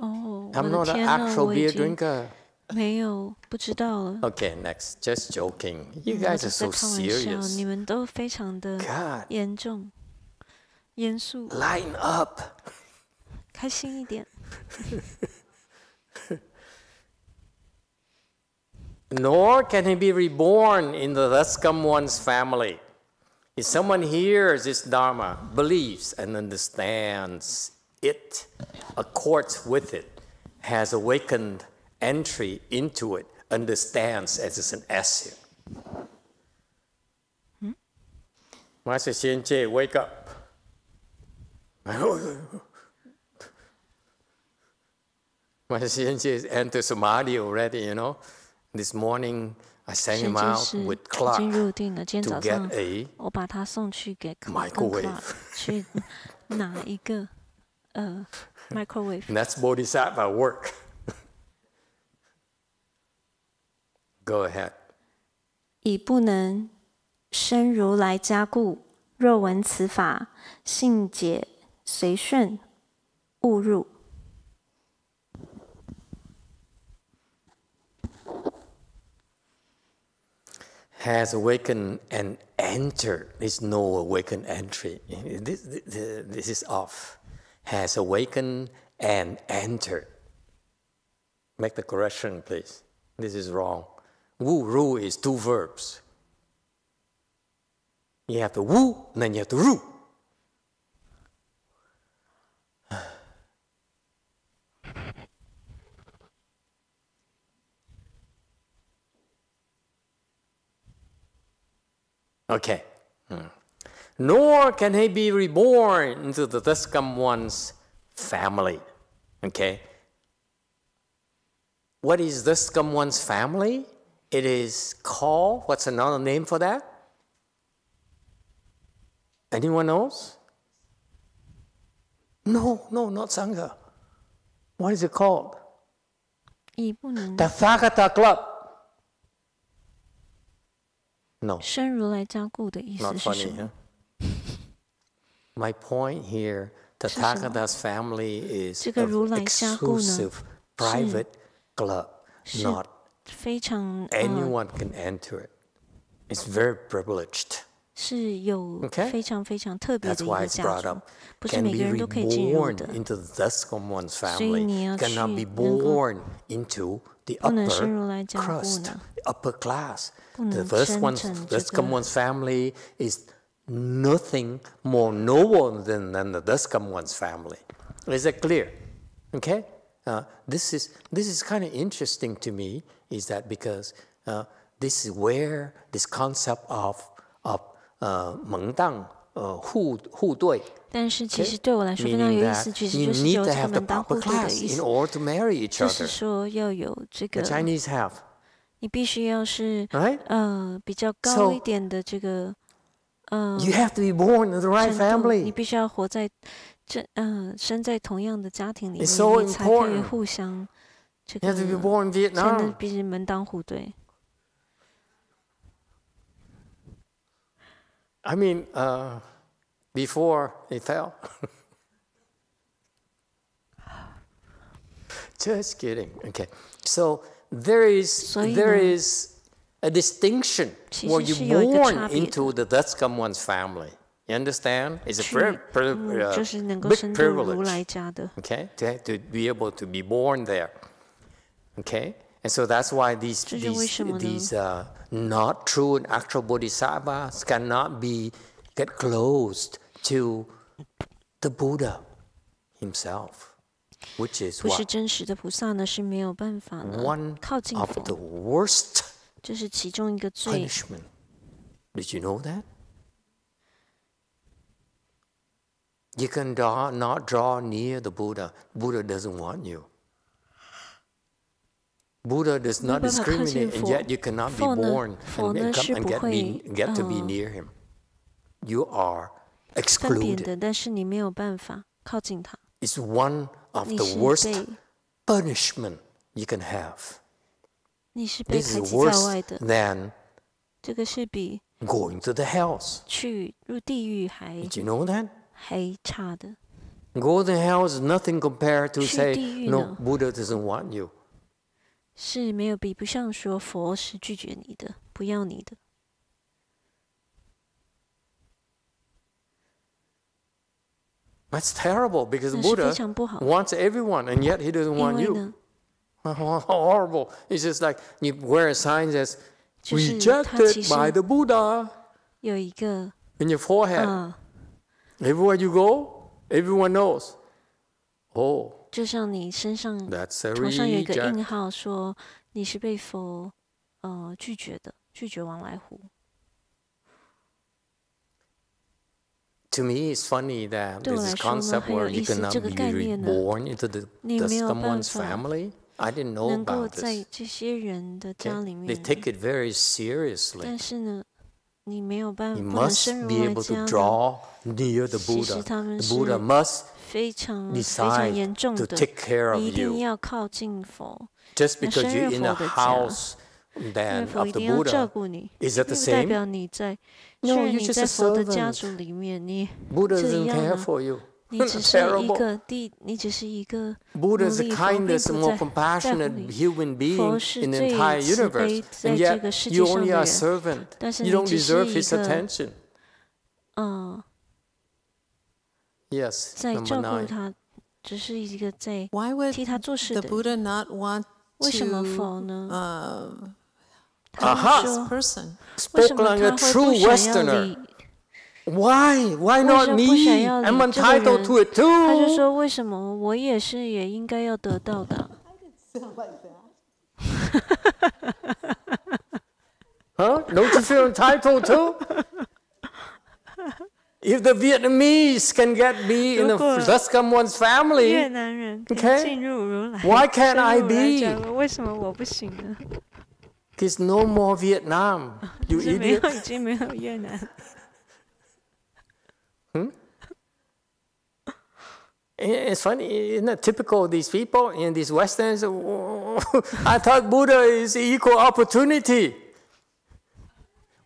哦，我 I'm 的 not an 天呐， actual 我已 beer 经 drinker. 没有不知道了。 Okay, next. Just joking. You 我 guys 只 are 是在 so 开玩笑， serious. 你们都非常的 God, 严重、严肃， line up. 开心一点。 Nor can he be reborn in the thus come one's family. If someone hears this Dharma, believes and understands it, accords with it, has awakened entry into it, understands as it's an S here. Master Xianjie, wake up. Master Xianjie entered Samadhi already, you know. This morning, I sent 神 him 经 out 是 with 已 Clark 经入定了。今天 to 早上 get a 我把他送去给 microwave. 去拿一个microwave。 And that's Bodhisattva work. Go ahead. 以不能生如来家故，若闻此法，信解随顺，误入。 Has awakened and entered. There's no awakened entry. This is off. Has awakened and entered. Make the correction, please. This is wrong. Wu ru is two verbs. You have to wu, and then you have to ru. Okay. Nor can he be reborn into the thus come one's family. Okay. What is thus come one's family? It is called, what's another name for that? Anyone knows? No, not Sangha. What is it called? 以不能 Tathagata Club. No. 生如来家故的意思 Not 是 funny, 什么？ huh? My point here, Tathagata's family is 这个如 an 来家故呢， exclusive private club, 是 not 非常 anyone can enter it. It's very privileged. 是有 Okay? 非常非常特别 That's 的一 why 个 it's 家 brought 族 up.，不是 Can 每 be 个人都可以进入 reborn 的。 into the Thuscomone's 所以 family. 你要去 Cannot be 能够 born into the 不能生 upper 如来家故 crust, 呢， the upper class. 不 The 能 first 生 one, 成这个 Thuscomone's family is nothing more noble than the Thuscomone's family. Is that clear? Okay? This is kind of interesting to me, is that because this is where this concept of 门当互对。但是其实对我来说非常有意思，其实就是有这个门当户对的意思。就是说要有这个，你必须要是比较高一点的这个You have to be born in the right family. 你必须要活在生在同样的家庭里面， It's so 你才可以 important. 互相这个现在必须门当户对。I mean, before he fell. Just kidding. Okay, so there is a distinction when you're born into the Dutchcom one's family. You understand? It's a very big privilege. Okay, to be able to be born there. Okay, and so that's why these not true and actual bodhisattvas cannot get close to the Buddha himself, which is what? One of the worst punishment. Did you know that? You can not draw near the Buddha. Buddha doesn't want you. Buddha does not discriminate, and yet you cannot be born and get to be near him. You are excluded. It's one of the worst punishment you can have. This is worse than going to the hells. Did you know that? Go to the hell is nothing compared to say, no, Buddha doesn't want you. 是没有比不上说佛是拒绝你的，不要你的。That's terrible because Buddha wants everyone, and yet he doesn't want you. How horrible! It's just like you wear a sign that says "Rejected by the Buddha" 有一个 in your forehead. Everywhere you go, everyone knows. Oh. 就像你身上头上有一个印号，说你是被佛拒绝的，拒绝往来户。To me, it's funny that there's this concept where you cannot be reborn into someone's family. I didn't know about this. They take it very seriously. 但是呢，你没有办法， You must be able to draw near the Buddha. The Buddha must decide to take care of you. Just because you're in the house then of the Buddha, is that the same? No, you're just a servant. Buddha doesn't care for you. Terrible. Buddha is the kindest and more compassionate human being in the entire universe, and yet you only are a servant. You don't deserve his attention. Yes, number 9. Why would the Buddha not want to person? Spoke like a true Westerner. Why? Why not me? I'm entitled to it too. 他就说为什么我也应该要得到的。Huh? Don't you feel entitled too? If the Vietnamese can get me in the Dutchcom one's family, okay, why can't I be? 为什么我不行呢？ There's no more Vietnam, you idiot. 已经没有越南。It's funny, isn't it typical of these people and these Westerns? I thought Buddha is equal opportunity.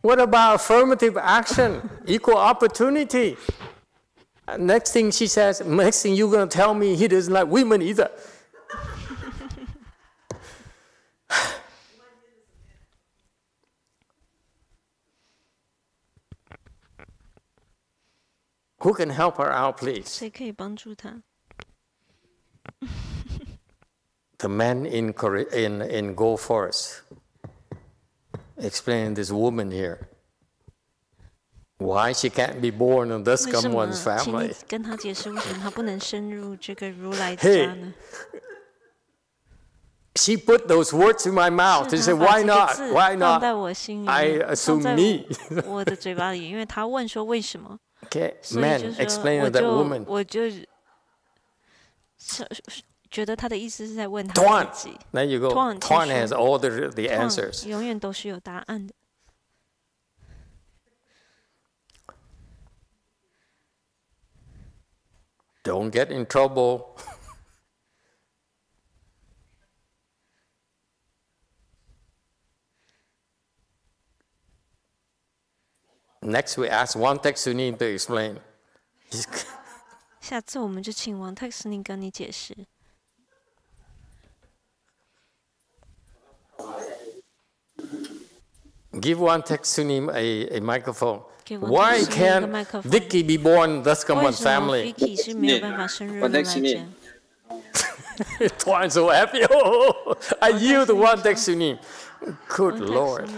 What about affirmative action? Equal opportunity. Next thing she says, next thing you're going to tell me he doesn't like women either. Who can help her out, please? 谁可以帮助她？ The man in Go Forest explaining this woman here why she can't be born in Dutchcom one's family. 请你跟她解释为什么她不能升入这个如来家呢？ She put those words in my mouth. She said, "Why not? Why not?" I assume me. 我的嘴巴里，因为她问说为什么。 Okay, man, explain to that woman. 我就觉得他的意思是在问他自己。There you go. Tuan has all the answers. 永远都是有答案的。Don't get in trouble. Next we ask Wang Taek-Sunim to explain. 下次我们就请王泰斯宁跟你解释。Give Wang Taek-Sunim a microphone. Why can't Vicky be born in thus come one family? Vicky 是没有办法生日的来着。Twice so happy. Oh, I yield to Wang Taek-Sunim. Good Lord.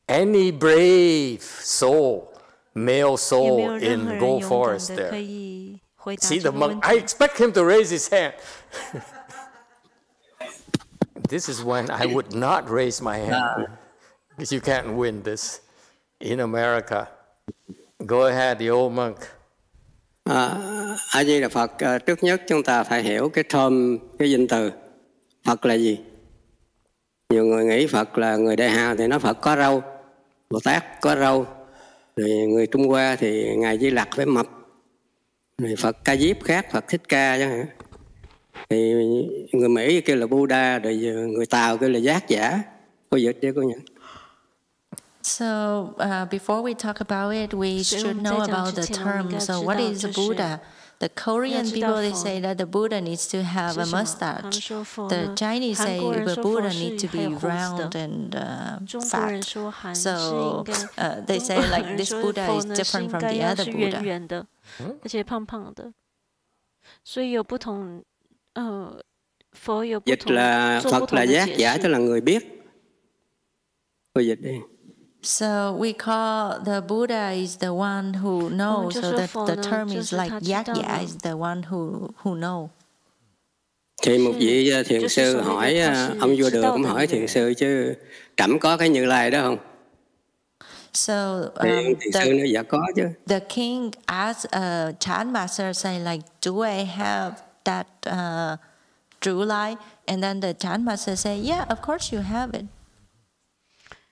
Any brave soul, male soul in Go Forest there. See the monk. I expect him to raise his hand. This is when I would not raise my hand. Because you can't win this in America. Go ahead, the old monk. A Di Đà Phật, trước nhất chúng ta phải hiểu cái term, cái danh từ Phật là gì. Nhiều người nghĩ Phật là người Đại Hà thì nói Phật có râu, Bồ Tát có râu, rồi người Trung Hoa thì ngài Di Lặc phải mập, rồi Phật Ca Diếp khác, Phật Thích Ca chẳng hạn. Thì người Mỹ kêu là Buddha, rồi người Tàu kêu là Giác Giả. Cô dịch chứ cô nhỉ? So before we talk about it, we should know about the term. So what is a Buddha? The Korean people, they say that the Buddha needs to have a mustache. The Chinese say the Buddha needs to be round and fat. So they say like this Buddha is different from the other Buddha. 而且胖胖的，所以有不同佛有不同 Dịch là Phật là giác giả, tức là người biết. Cô dịch đi. So we call the Buddha is the one who knows. So the term is like Yagya is the one who know. Thì một vị thiền sư hỏi ông vua Đường cũng hỏi thiền sư chứ trẫm có cái Như Lai đó không? So thiền sư nói dạ có chứ. The king asked a chant master, say like, do I have that true light? And then the chant master say, yeah, of course you have it.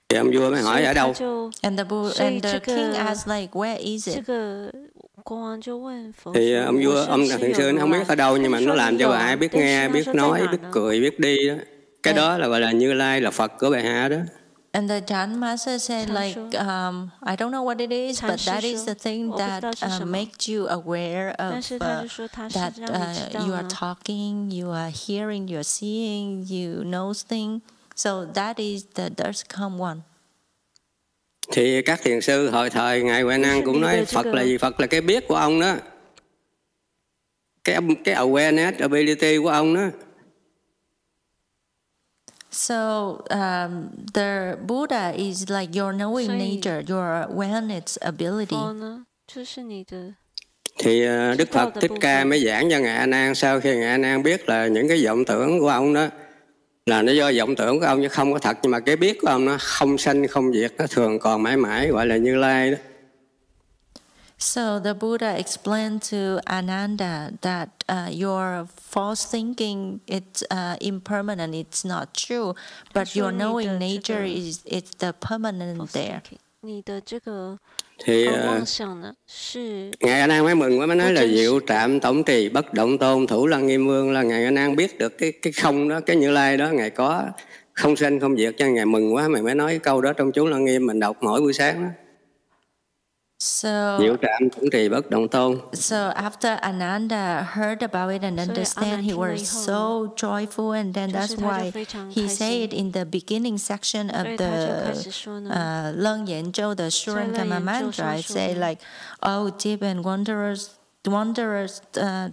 Thì ông vua mới hỏi ở đâu? And the king asked like, where is it? Thì ông vua, ông thiền sư nó không biết ở đâu, nhưng mà nó làm cho bà ai biết nghe, biết nói, biết cười, biết đi đó. Cái đó là gọi là Như Lai, là Phật của bà Hạ đó. And the Chan master said like, I don't know what it is, but that is the thing that makes you aware of that you are talking, you are hearing, you are seeing, you know things. So that is the does come one. Thì các thiền sư hồi thời ngài Huệ Năng cũng nói Phật là gì? Phật là cái biết của ông đó, cái awareness, ability của ông đó. So the Buddha is like your knowing nature, your awareness ability. Thì Đức Phật Thích Ca mới giảng cho ngài A Nan, sau khi ngài A Nan biết là những cái vọng tưởng của ông đó là nó do vọng tưởng của ông chứ không có thật, nhưng mà cái biết của ông nó không sanh không diệt, nó thường còn mãi mãi, gọi là Như Lai đó. So the Buddha explained to Ananda that your false thinking it's impermanent, it's not true, but your knowing nature it's the permanent there. Thì ngài A Nan mới mừng quá, mới nói là diệu trạm tổng trì bất động tôn thủ lăng nghiêm vương, là ngài A Nan biết được cái không đó, cái Như Lai đó ngài có không sanh không diệt, cho ngài mừng quá, mày mới nói cái câu đó trong chú lăng nghiêm mình đọc mỗi buổi sáng đó. So, so after Ananda heard about it and understand, he was so joyful, and then that's why he said in the beginning section of the Leng Yen Zhou, the Surankama mantra, it say like, "Oh, deep and wondrous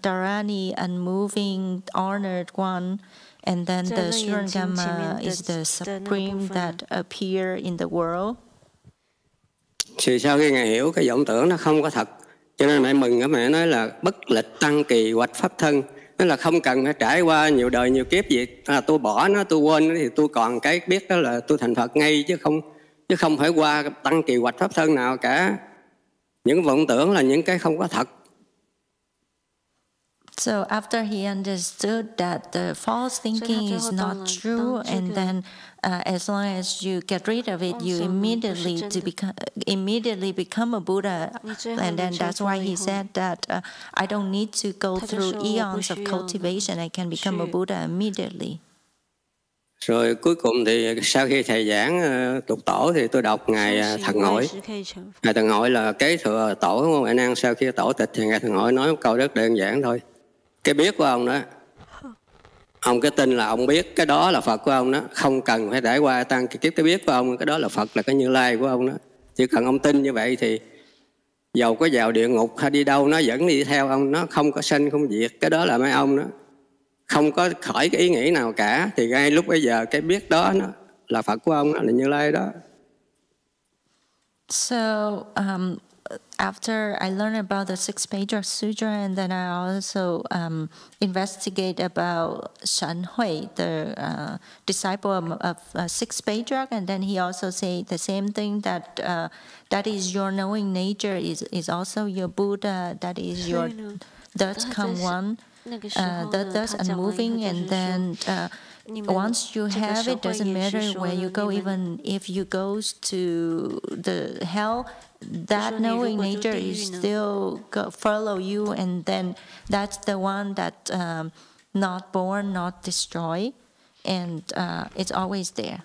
Dharani, unmoving, honored one," and then the Surankama is the supreme that appear in the world. Thì sau khi ngài hiểu cái vọng tưởng nó không có thật, cho nên mẹ mừng, mẹ nói là bất lịch tăng kỳ hoạch pháp thân, tức là không cần phải trải qua nhiều đời nhiều kiếp gì, tôi bỏ nó, tôi quên nó, thì tôi còn cái biết đó là tôi thành Phật ngay, chứ không phải qua tăng kỳ hoạch pháp thân nào cả. Những vọng tưởng là những cái không có thật. So after he understood that the false thinking is not true, and then as long as you get rid of it, you immediately become a Buddha. And then that's why he said that I don't need to go through eons of cultivation. I can become a Buddha immediately. Rồi cuối cùng thì sau khi thầy giảng tục tổ thì tôi đọc ngài Thần Hội. Ngài Thần Hội là kế thừa tổ của Huệ Năng. Sau khi tổ tịch thì ngài Thần Hội nói một câu rất đơn giản thôi. Cái biết của ông đó, ông cái tin là ông biết cái đó là Phật của ông đó, không cần phải trải qua tăng kiếp. Cái biết của ông cái đó là Phật, là cái Như Lai của ông đó. Chỉ cần ông tin như vậy thì dầu có vào địa ngục hay đi đâu nó vẫn đi theo ông, nó không có sanh không diệt. Cái đó là mấy ông đó không có khỏi cái ý nghĩ nào cả, thì ngay lúc bây giờ cái biết đó nó là Phật của ông đó, là Như Lai đó. So after I learned about the six-pager sutra, and then I also investigate about Shen Hui, the disciple of six-pager, and then he also say the same thing, that that is your knowing nature, is also your Buddha, that is your thus come one, thus unmoving, and then once you have it, doesn't matter where you go, even if you go to the hell, that knowing nature is still follow you, and then that's the one that not born, not destroyed, and it's always there.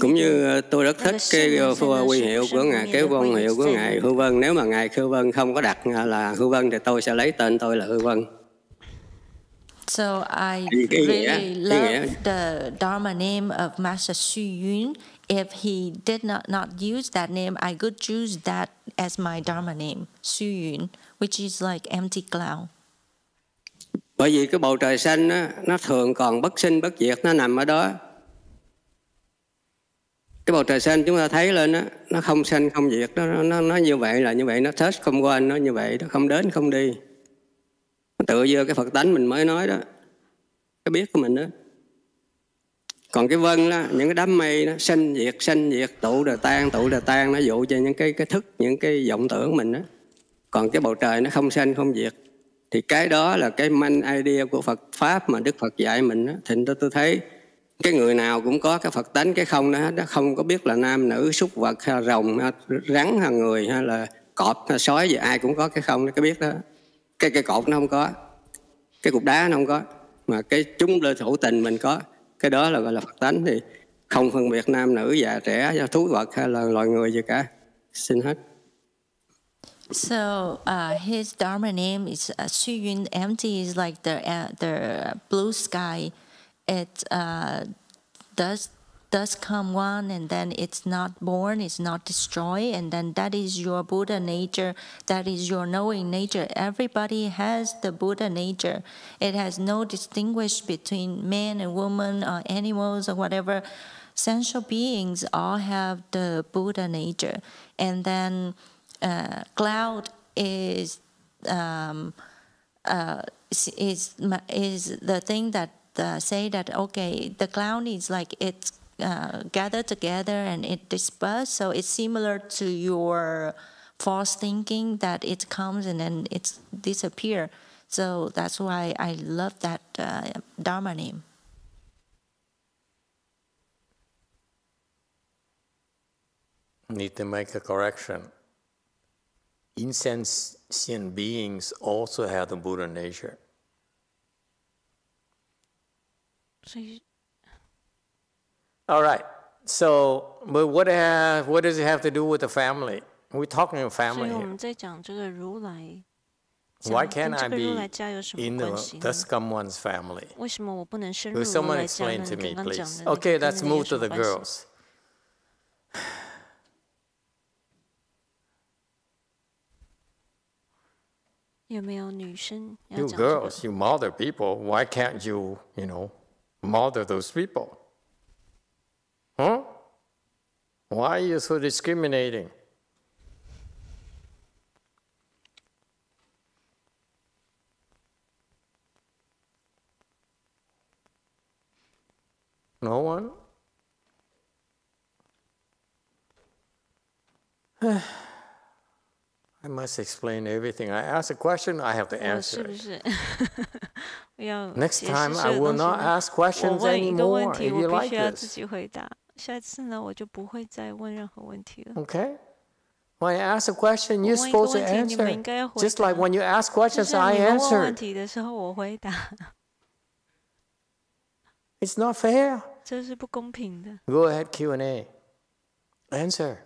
Cũng như tôi rất thích cái huy hiệu của ngài, cái vân hiệu của ngài Hư Vân. Nếu mà ngài Hư Vân không có đặt là Hư Vân thì tôi sẽ lấy tên tôi là Hư Vân. So I really love the Dharma name of Master Xu Yun. If he did not use that name, I could choose that as my Dharma name, Xu Yun, which is like empty cloud. Bởi vì cái bầu trời xanh á, nó thường còn bất sinh bất diệt, nó nằm ở đó. Cái bầu trời xanh chúng ta thấy lên á, nó không sanh không diệt, nó như vậy là như vậy, nó touch không qua, nó như vậy, nó không đến không đi. Nó tựa vô cái Phật tánh mình mới nói đó, cái biết của mình đó. Còn cái vân đó, những cái đám mây đó, sanh diệt, tụ rồi tan, nó dụ cho những cái thức, những cái vọng tưởng mình đó. Còn cái bầu trời nó không sanh không diệt, thì cái đó là cái main idea của Phật Pháp mà Đức Phật dạy mình đó. Thì tôi thấy cái người nào cũng có cái Phật tánh, cái không đó hết, nó không có biết là nam nữ, súc vật hay rồng hay rắn hay người hay là cọp hay sói gì, ai cũng có cái không đó, cái biết đó. Cái cây cột nó không có, cái cục đá nó không có, mà cái chúng lơ thủ tình mình có. Cái đó là gọi là Phật tánh, thì không phân biệt nam nữ, già trẻ, thú vật hay là loài người gì cả. Xin hết. So his Dharma name is Xu Yun. Empty is like the blue sky. It does come one, and then it's not born, it's not destroyed, and then that is your Buddha nature, that is your knowing nature. Everybody has the Buddha nature. It has no distinguish between man and woman or animals or whatever. Sensual beings all have the Buddha nature. And then cloud is the thing that say that, okay, the cloud is like it's gathered together and it dispersed, so it's similar to your false thinking that it comes and then it's disappear. So that's why I love that Dharma name. Need to make a correction. Insentient beings also have the Buddha nature. All right. So, but what does it have to do with the family? We're talking about family here. Why can't I be in the thus come one's family? Will someone explain to me, please? Okay, let's move to the girls. You girls, you mother people. Why can't you, mother those people? Huh? Why are you so discriminating? No one? I must explain everything. I ask a question, I have to answer it. Next time, I will not ask questions anymore if you like this. Okay? When I ask a question, you're supposed to answer. Just like when you ask questions, I answer. It's not fair. 这是不公平的。Go ahead, Q&A. Answer.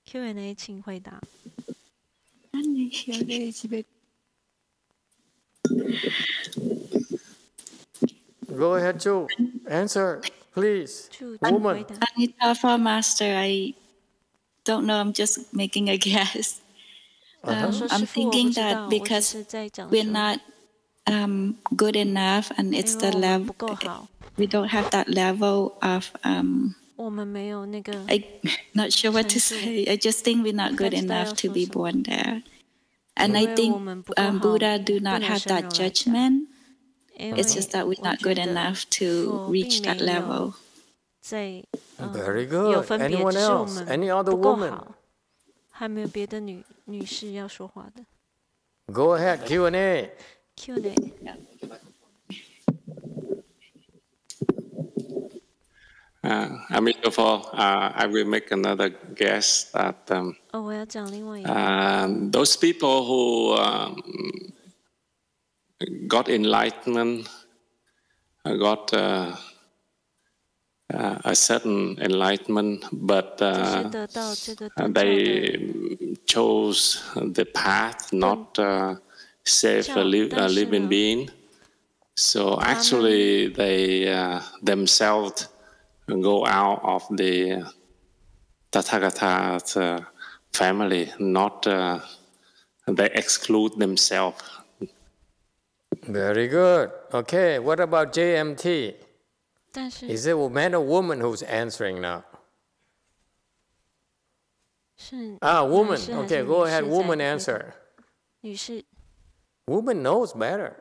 Q&A， 请回答。Go ahead, Joe. Answer, please. Woman. Dafa Master, I don't know. I'm just making a guess. I'm thinking that because we're not good enough, and it's the level. We don't have that level of. I'm not sure what to say. I just think we're not good enough to be born there, and I think Buddha do not have that judgment. It's just that we're not good enough to reach that level. Very good. Anyone else? Any other woman? 还没有别的女士要说话的。Go ahead, Q&A. Q&A. I will make another guess that 我要讲另外一个。Those people who got enlightenment, got a certain enlightenment, but they chose the path, not save a living being. So actually, they themselves go out of the Tathagata family, not they exclude themselves. Very good. Okay, what about JMT? Is it a man or woman who's answering now? Woman. Okay, go ahead. Woman answer. 女士。Woman knows better.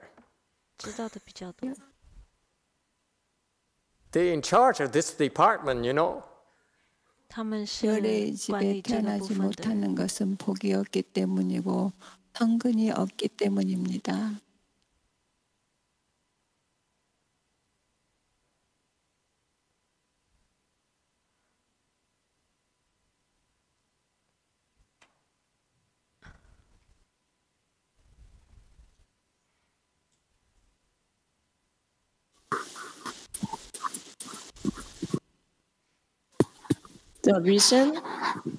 知道的比较多。They're in charge of this department, you know. 他们是管理这个部分的。 못하는 것은 복이 없기 때문이고 성근이 없기 때문입니다. The reason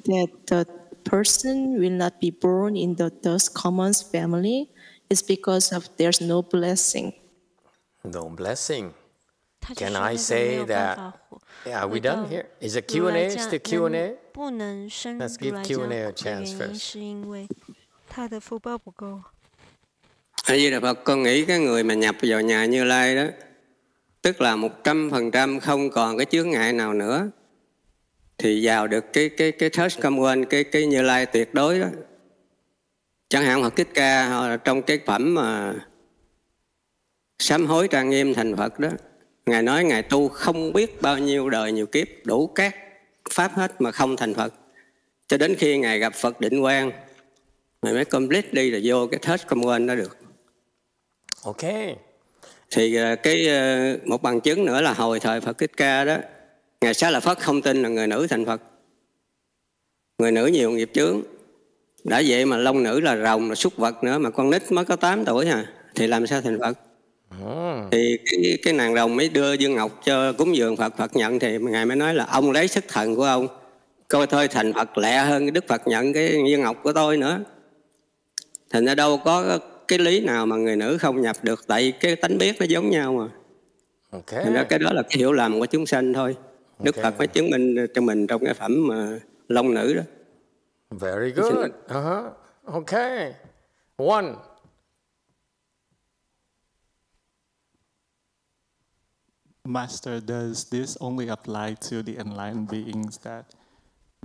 that the person will not be born in the dust commons family is because of there's no blessing. No blessing. Can I say that? Yeah, are we done here? Is it Q&A? Is the Q&A? Let's give Q&A a chance first. Như là Phật, con nghĩ cái người mà nhập vào nhà Như Lai đó, tức là 100% không còn cái chướng ngại nào nữa, thì vào được cái third common, cái Như Lai tuyệt đối đó. Chẳng hạn Phật Thích Ca trong cái phẩm mà sám hối trang nghiêm thành Phật đó, Ngài nói Ngài tu không biết bao nhiêu đời nhiều kiếp, đủ các pháp hết mà không thành Phật, cho đến khi Ngài gặp Phật Định Quang, Ngài mới complete đi là vô cái third common đó được. Ok. Thì một bằng chứng nữa là hồi thời Phật Thích Ca đó, Ngài Xá Lợi Phất không tin là người nữ thành Phật. Người nữ nhiều nghiệp chướng. Đã vậy mà long nữ là rồng, là súc vật nữa, mà con nít mới có 8 tuổi thì làm sao thành Phật? Thì cái nàng rồng mới đưa dương ngọc cho cúng dường Phật, Phật nhận thì Ngài mới nói là ông lấy sức thần của ông, coi thôi thành Phật lẹ hơn cái Đức Phật nhận cái dương ngọc của tôi nữa. Thành ra đâu có cái lý nào mà người nữ không nhập được, tại cái tánh biết nó giống nhau mà. Thành ra cái đó là cái hiểu lầm của chúng sanh thôi. Đức Phật mới chứng minh cho mình trong cái phẩm mà long nữ đó. Very good. Okay. One. Master, does this only apply to the enlightened beings that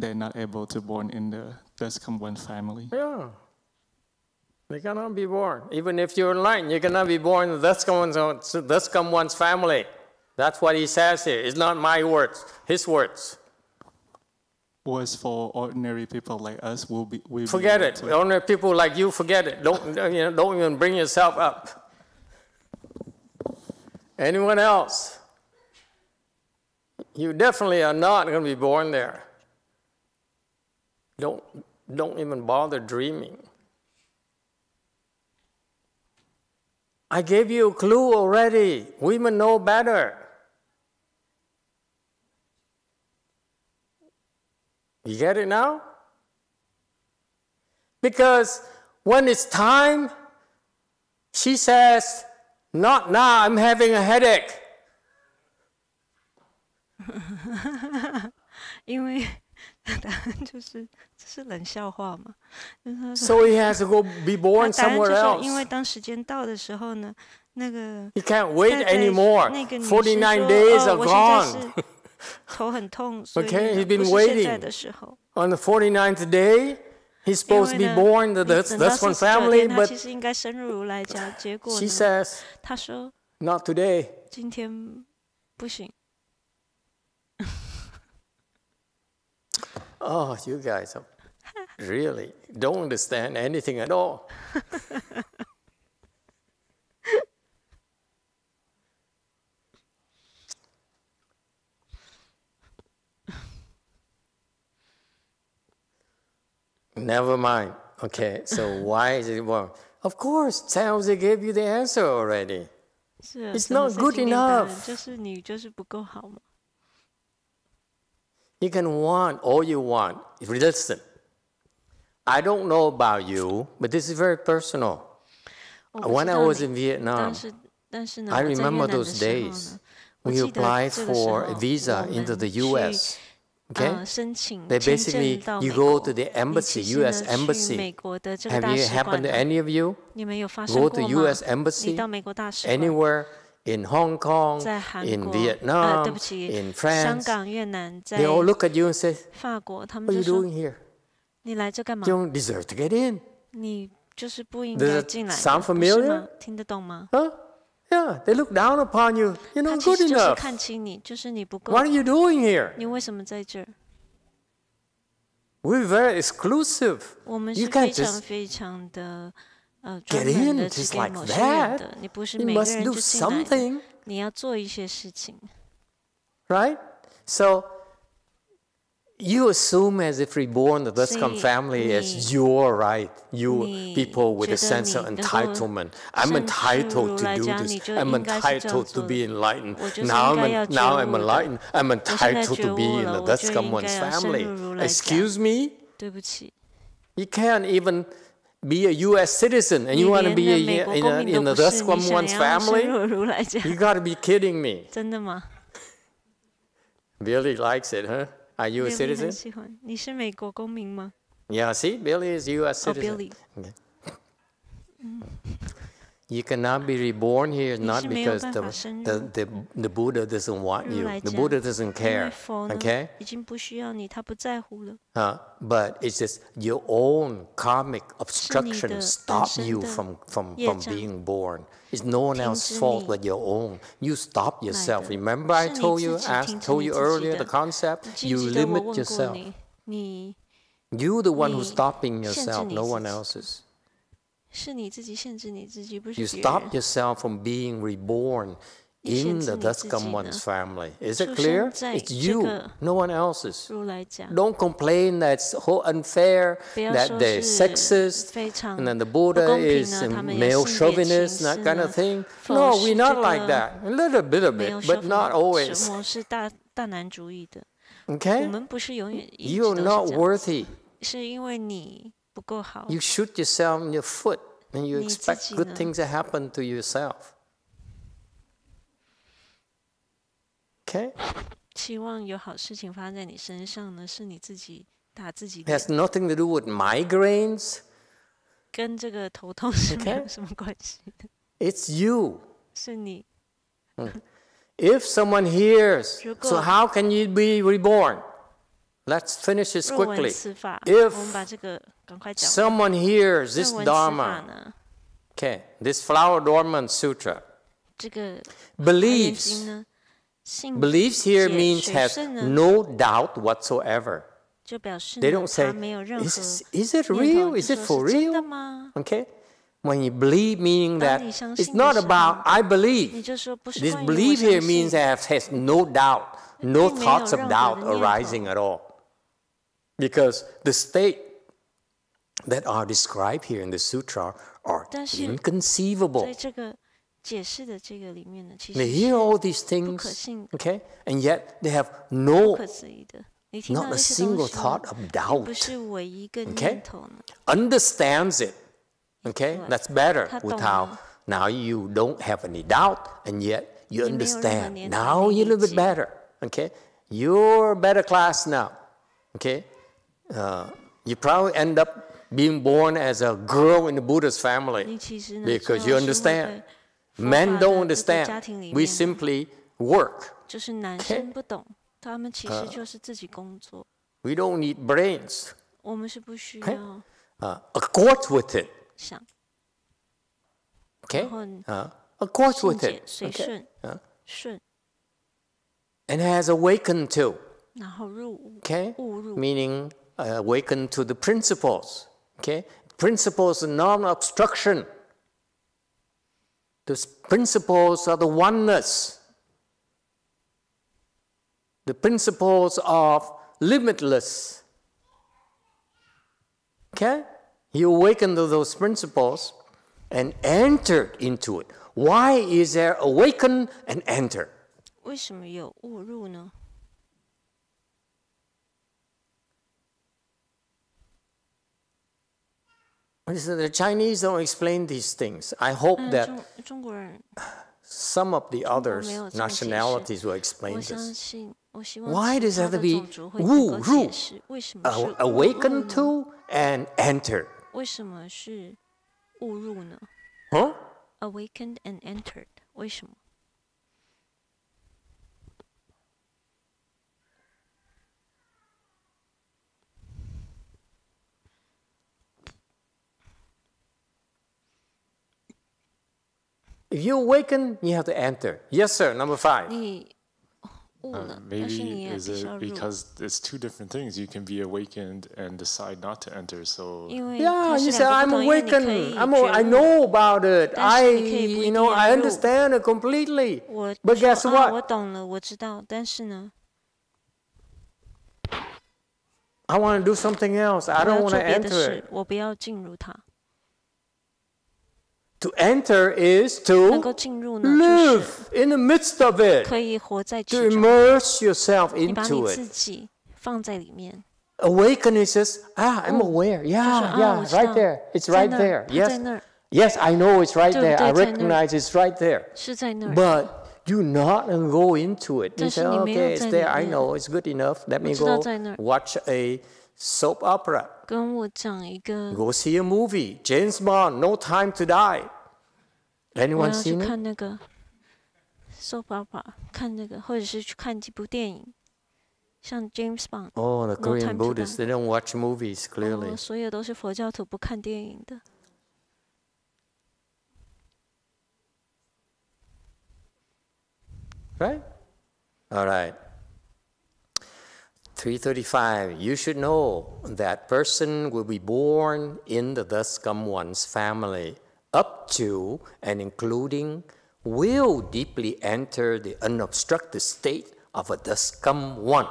they're not able to born in the dust come one family? Yeah. They cannot be born. Even if you're enlightened, you cannot be born in the dust come one's family. That's what he says here. It's not my words, his words. Was for ordinary people like us, forget it. Ordinary people like you, forget it. Don't even bring yourself up. Anyone else? You definitely are not going to be born there. Don't even bother dreaming. I gave you a clue already. Women know better. You get it now? Because when it's time, she says, "Not now, I'm having a headache." 因为就是这是冷笑话嘛。So he has to go be born somewhere else. 因为当时间到的时候呢，那个 he can't wait anymore. 49 days are gone. 头很痛，所以 Okay, he's 不 been 是现在 waiting. 的时候。On the 49th day, he's supposed to be born to this one family, 他 but 其实应该生入如来家，结果 she 呢， says, 他说 "Not today." 今天不行。Oh, you guys are really don't understand anything at all. Never mind. Okay, so why is it wrong? Of course, San Jose gave you the answer already. It's not good enough. 就是你就是不够好嘛。You can want all you want. Listen, I don't know about you, but this is very personal. When I was in Vietnam, I remember those days when you applied for a visa into the U.S. Okay? They basically, you go to the embassy, U.S. embassy. Have you happened to any of you go to U.S. embassy anywhere in Hong Kong, in Vietnam, in France? They all look at you and say, "What are you doing here? You don't deserve to get in." Does it sound familiar? Huh? Yeah, they look down upon you. You're not good enough. What are you doing here? We're very exclusive. You can't just get in just like that. You must do something. Right? So you assume as if reborn the Duscom family is your right. You people with a sense of entitlement. I'm entitled to do this. I'm entitled to be enlightened. Now I'm enlightened. I'm entitled to be in the Duscom one's family. Excuse me? You can't even be a U.S. citizen and you want to be in the Duscom one's family? You got to be kidding me. Billy likes it, huh? Are you a citizen? 你是美国公民吗？ Yeah, see, Billy is a U.S. citizen. Billy. Okay. You cannot be reborn here not because the Buddha doesn't want you. The Buddha doesn't care. Okay? 已经不需要你，他不在乎了。But it's just your own karmic obstruction stop you from being born. It's no one else's fault but your own. You stop yourself. Remember I told you earlier the concept? You limit yourself. You're the one who's stopping yourself, no one else's. 是你自己限制你自己，不是 You 别人。 stop yourself from being reborn in the Duscom one's family. Is it clear? It's you, no one else's. Don't complain that it's so unfair, that they're sexist, and then the Buddha is a male chauvinist, that kind of thing. No, we're not like that. A little bit of it, but not always. 是我是大男主义的。 Okay? 我们不是永远一直 You're 都是 not 这样 worthy. 是因为你不够好。 You shoot yourself in your foot, and you 你 expect 自己 good 呢？ things to happen to yourself. Okay? 期望有好事情发生在你身上呢，是你自己打自己 It 的。 has nothing to do with migraines. 跟这个头痛是没 Okay? 有什么关系的， It's you. 是你。 If someone hears, 如果 so how can you be reborn? Let's finish this 若闻 quickly. 此法， If 我们把这个赶快讲完。 Someone hears this 若闻此法 Dharma, 呢， okay, this Flower Dormant Sutra, 这个 believes. 华严经呢，信 Believes here 解 means 水 has 圣呢， no doubt whatsoever. 就表示 They 呢 don't say, 他没有任何 is it 念 real? 头， Is 就 it 说 for 是真的 real? 吗？ Okay? When you believe, meaning 当 that 你相 it's 信的 not 时候， about I 你 believe. 就说不是 This 关于我 belief here 相 means 信， that has no doubt, no 并没有 thoughts of 任何 doubt 的念头。 arising at all. Because the state that are described here in the sutra are 但是 inconceivable. 在这个解释的这个里面呢，其 They 实 hear all these 不可 things, 信、 okay, and yet they have 不 no 可思议的。not a single thought of doubt. Okay? Understands it. Okay? That's better with how now you don't have any doubt and yet you understand. Now you're a little bit better. Okay? You're a better class now. Okay? You probably end up being born as a girl in the Buddha's family because you understand. Men don't understand. We simply work. Okay? We don't need brains. Okay? Accord with it. Okay? Accord with it. Okay? And has awakened to. Okay? Meaning awakened to the principles. Okay? Principles of non-obstruction. The principles of the oneness. The principles of limitless. Okay? You awaken to those principles and entered into it. Why is there awaken and enter? 为什么有误入呢？ The Chinese don't explain these things. I hope that some of the other nationalities will explain this. Why does it have to be wu, ru, awaken to and enter? 为什么是误入呢？ Huh? Awakened and entered. 为什么？ If you awaken, you have to enter. Yes, sir. Number 5. Maybe is it because it's two different things? You can be awakened and decide not to enter. So yeah, you say I'm awakened. I know about it. I understand it completely. But guess what? 我懂了，我知道，但是呢？ I want to do something else. I don't want to enter it. 我不要进入它。 To enter is to live in the midst of it. To immerse yourself into it. Awaken is just, I'm aware. Yeah, right there. It's right there. Yes, I know it's right there. I recognize it's right there. But do not go into it. You say, okay, it's there. I know it's good enough. Let me go watch a soap opera. Go see a movie. James Bond, No Time to Die. Anyone seen it? 看那个 soap opera， 看那个，或者是去看几部电影，像 James Bond。Oh, the Korean Buddhists, they don't watch movies clearly. 所有都是佛教徒不看电影的。Right? All right. 335. You should know that person will be born in the thus come one's family, up to and including, will deeply enter the unobstructed state of a thus come one.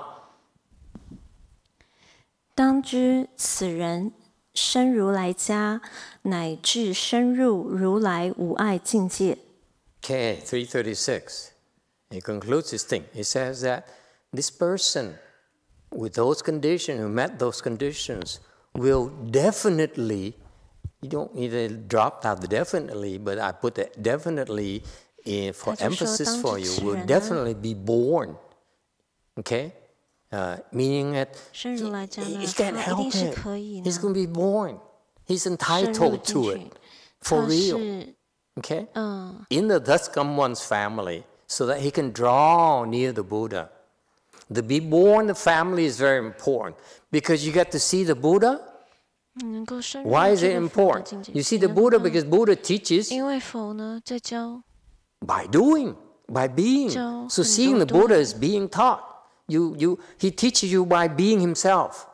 当知此人生如来家，乃至深入如来无碍境界。 Okay, 336. He concludes his thing. He says that this person with those conditions, who met those conditions, will definitely, you don't need to drop out the definitely, but I put that definitely in for emphasis for you, will definitely be born. Okay? Meaning that he can't help it. He's going to be born. He's entitled to it. For real. Okay? In the thus come one's family, so that he can draw near the Buddha. The be born, the family is very important because you get to see the Buddha. Why is it important? You see the Buddha because Buddha teaches by doing, by being. So seeing the Buddha is being taught. He teaches you by being himself.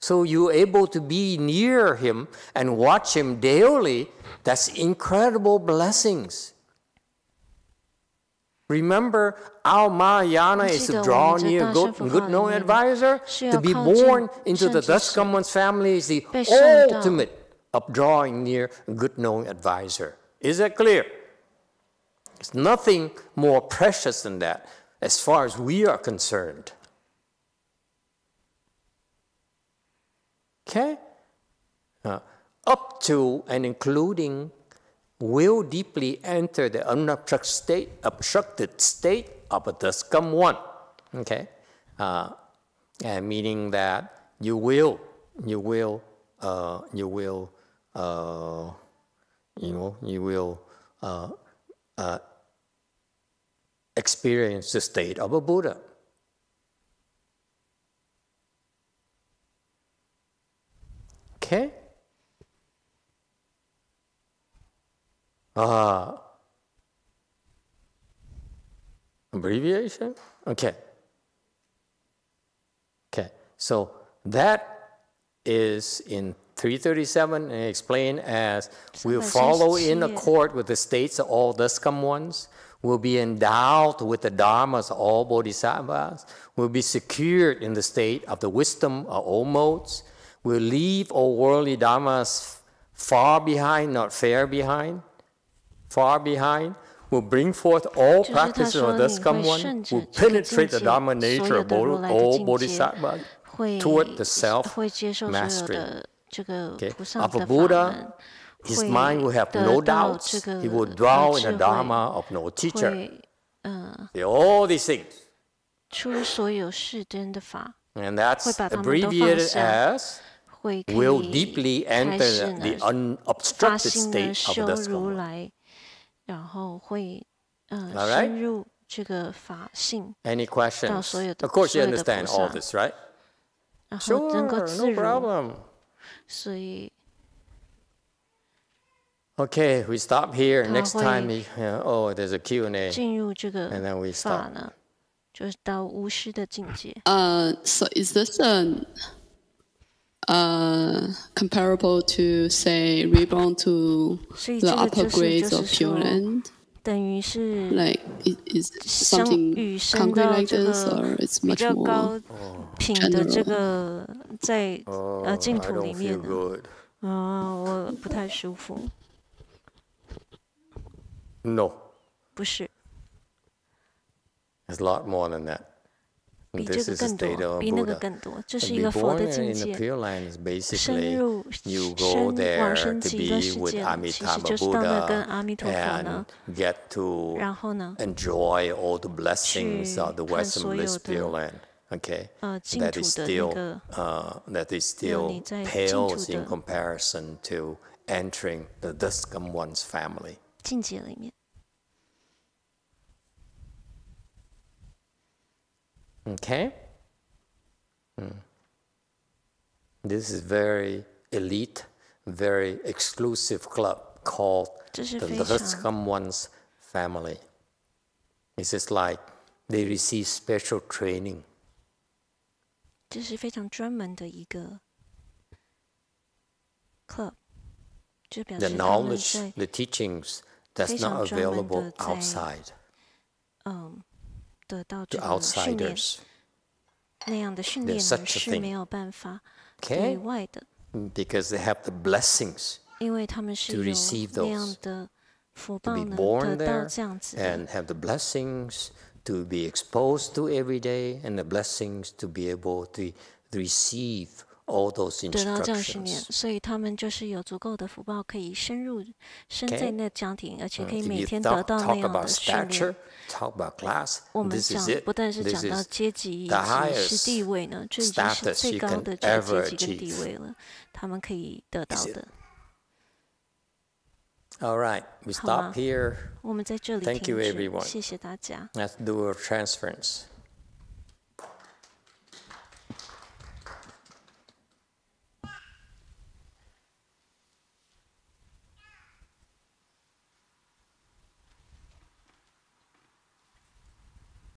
So you're able to be near him and watch him daily. That's incredible blessings. Remember, our Mahayana is to draw near good knowing advisor. To be born into the thus come one's family is the ultimate of drawing near good knowing advisor. Is that clear? There's nothing more precious than that as far as we are concerned. Okay? Up to and including will deeply enter the unobstructed state of a Daskam one. Okay? And meaning that you will experience the state of a Buddha. Okay? Abbreviation? Okay. Okay. So that is in 337 and explained as will follow in accord with the states of all Daskam ones, will be endowed with the dharmas of all bodhisattvas, will be secured in the state of the wisdom of all modes, will leave all worldly dharmas far behind, not far behind, will bring forth all practices of the Daskam one, will penetrate the dharma nature of all bodhisattvas toward the self-mastery. Okay. Of a Buddha, his mind will have no doubts. He will dwell in the dharma of no teacher. All these things. And that's abbreviated as will deeply enter the unobstructed state of the Daskam one. All right? Any questions? Of course you understand all this, right? Sure, no problem. Okay, we stop here. Next time, there's a Q&A, and then we stop. So is this comparable to, say, reborn to the upper grades of Pure Land? Like, is something concrete like this, or it's much more general? 在净土里面的，我不太舒服。No， 不是。It's a lot more than that. 比这个更多，比那个更多。这是一个佛的境界。深入往生极乐世界，其实就是到那跟阿弥陀佛呢，然后呢，去看所有的。Okay, that is still pales in comparison to entering the Daskam one's family. 境界里面。Okay. This is very elite, very exclusive club called the Daskam one's family. It's just like they receive special training. 这是非常专门的一个 club， 就表示 The knowledge, the teachings, that's not available outside. 得到这个训练，那样的训练呢是没有办法对外的。Because they have the blessings 因为他们是有那样的福报呢，得到这样子的。And have the blessings to be exposed to every day, and the blessings to be able to receive all those instructions. 得到这样训练，所以他们就是有足够的福报，可以深在那家庭，而且可以每天得到那样的训练。我们讲不但是讲到阶级以及是地位呢，这已经是最高的这个阶级跟地位了，他们可以得到的。All right, we stop here. 我们在这里 Thank you, everyone. 谢谢大家。 Let's do a transference.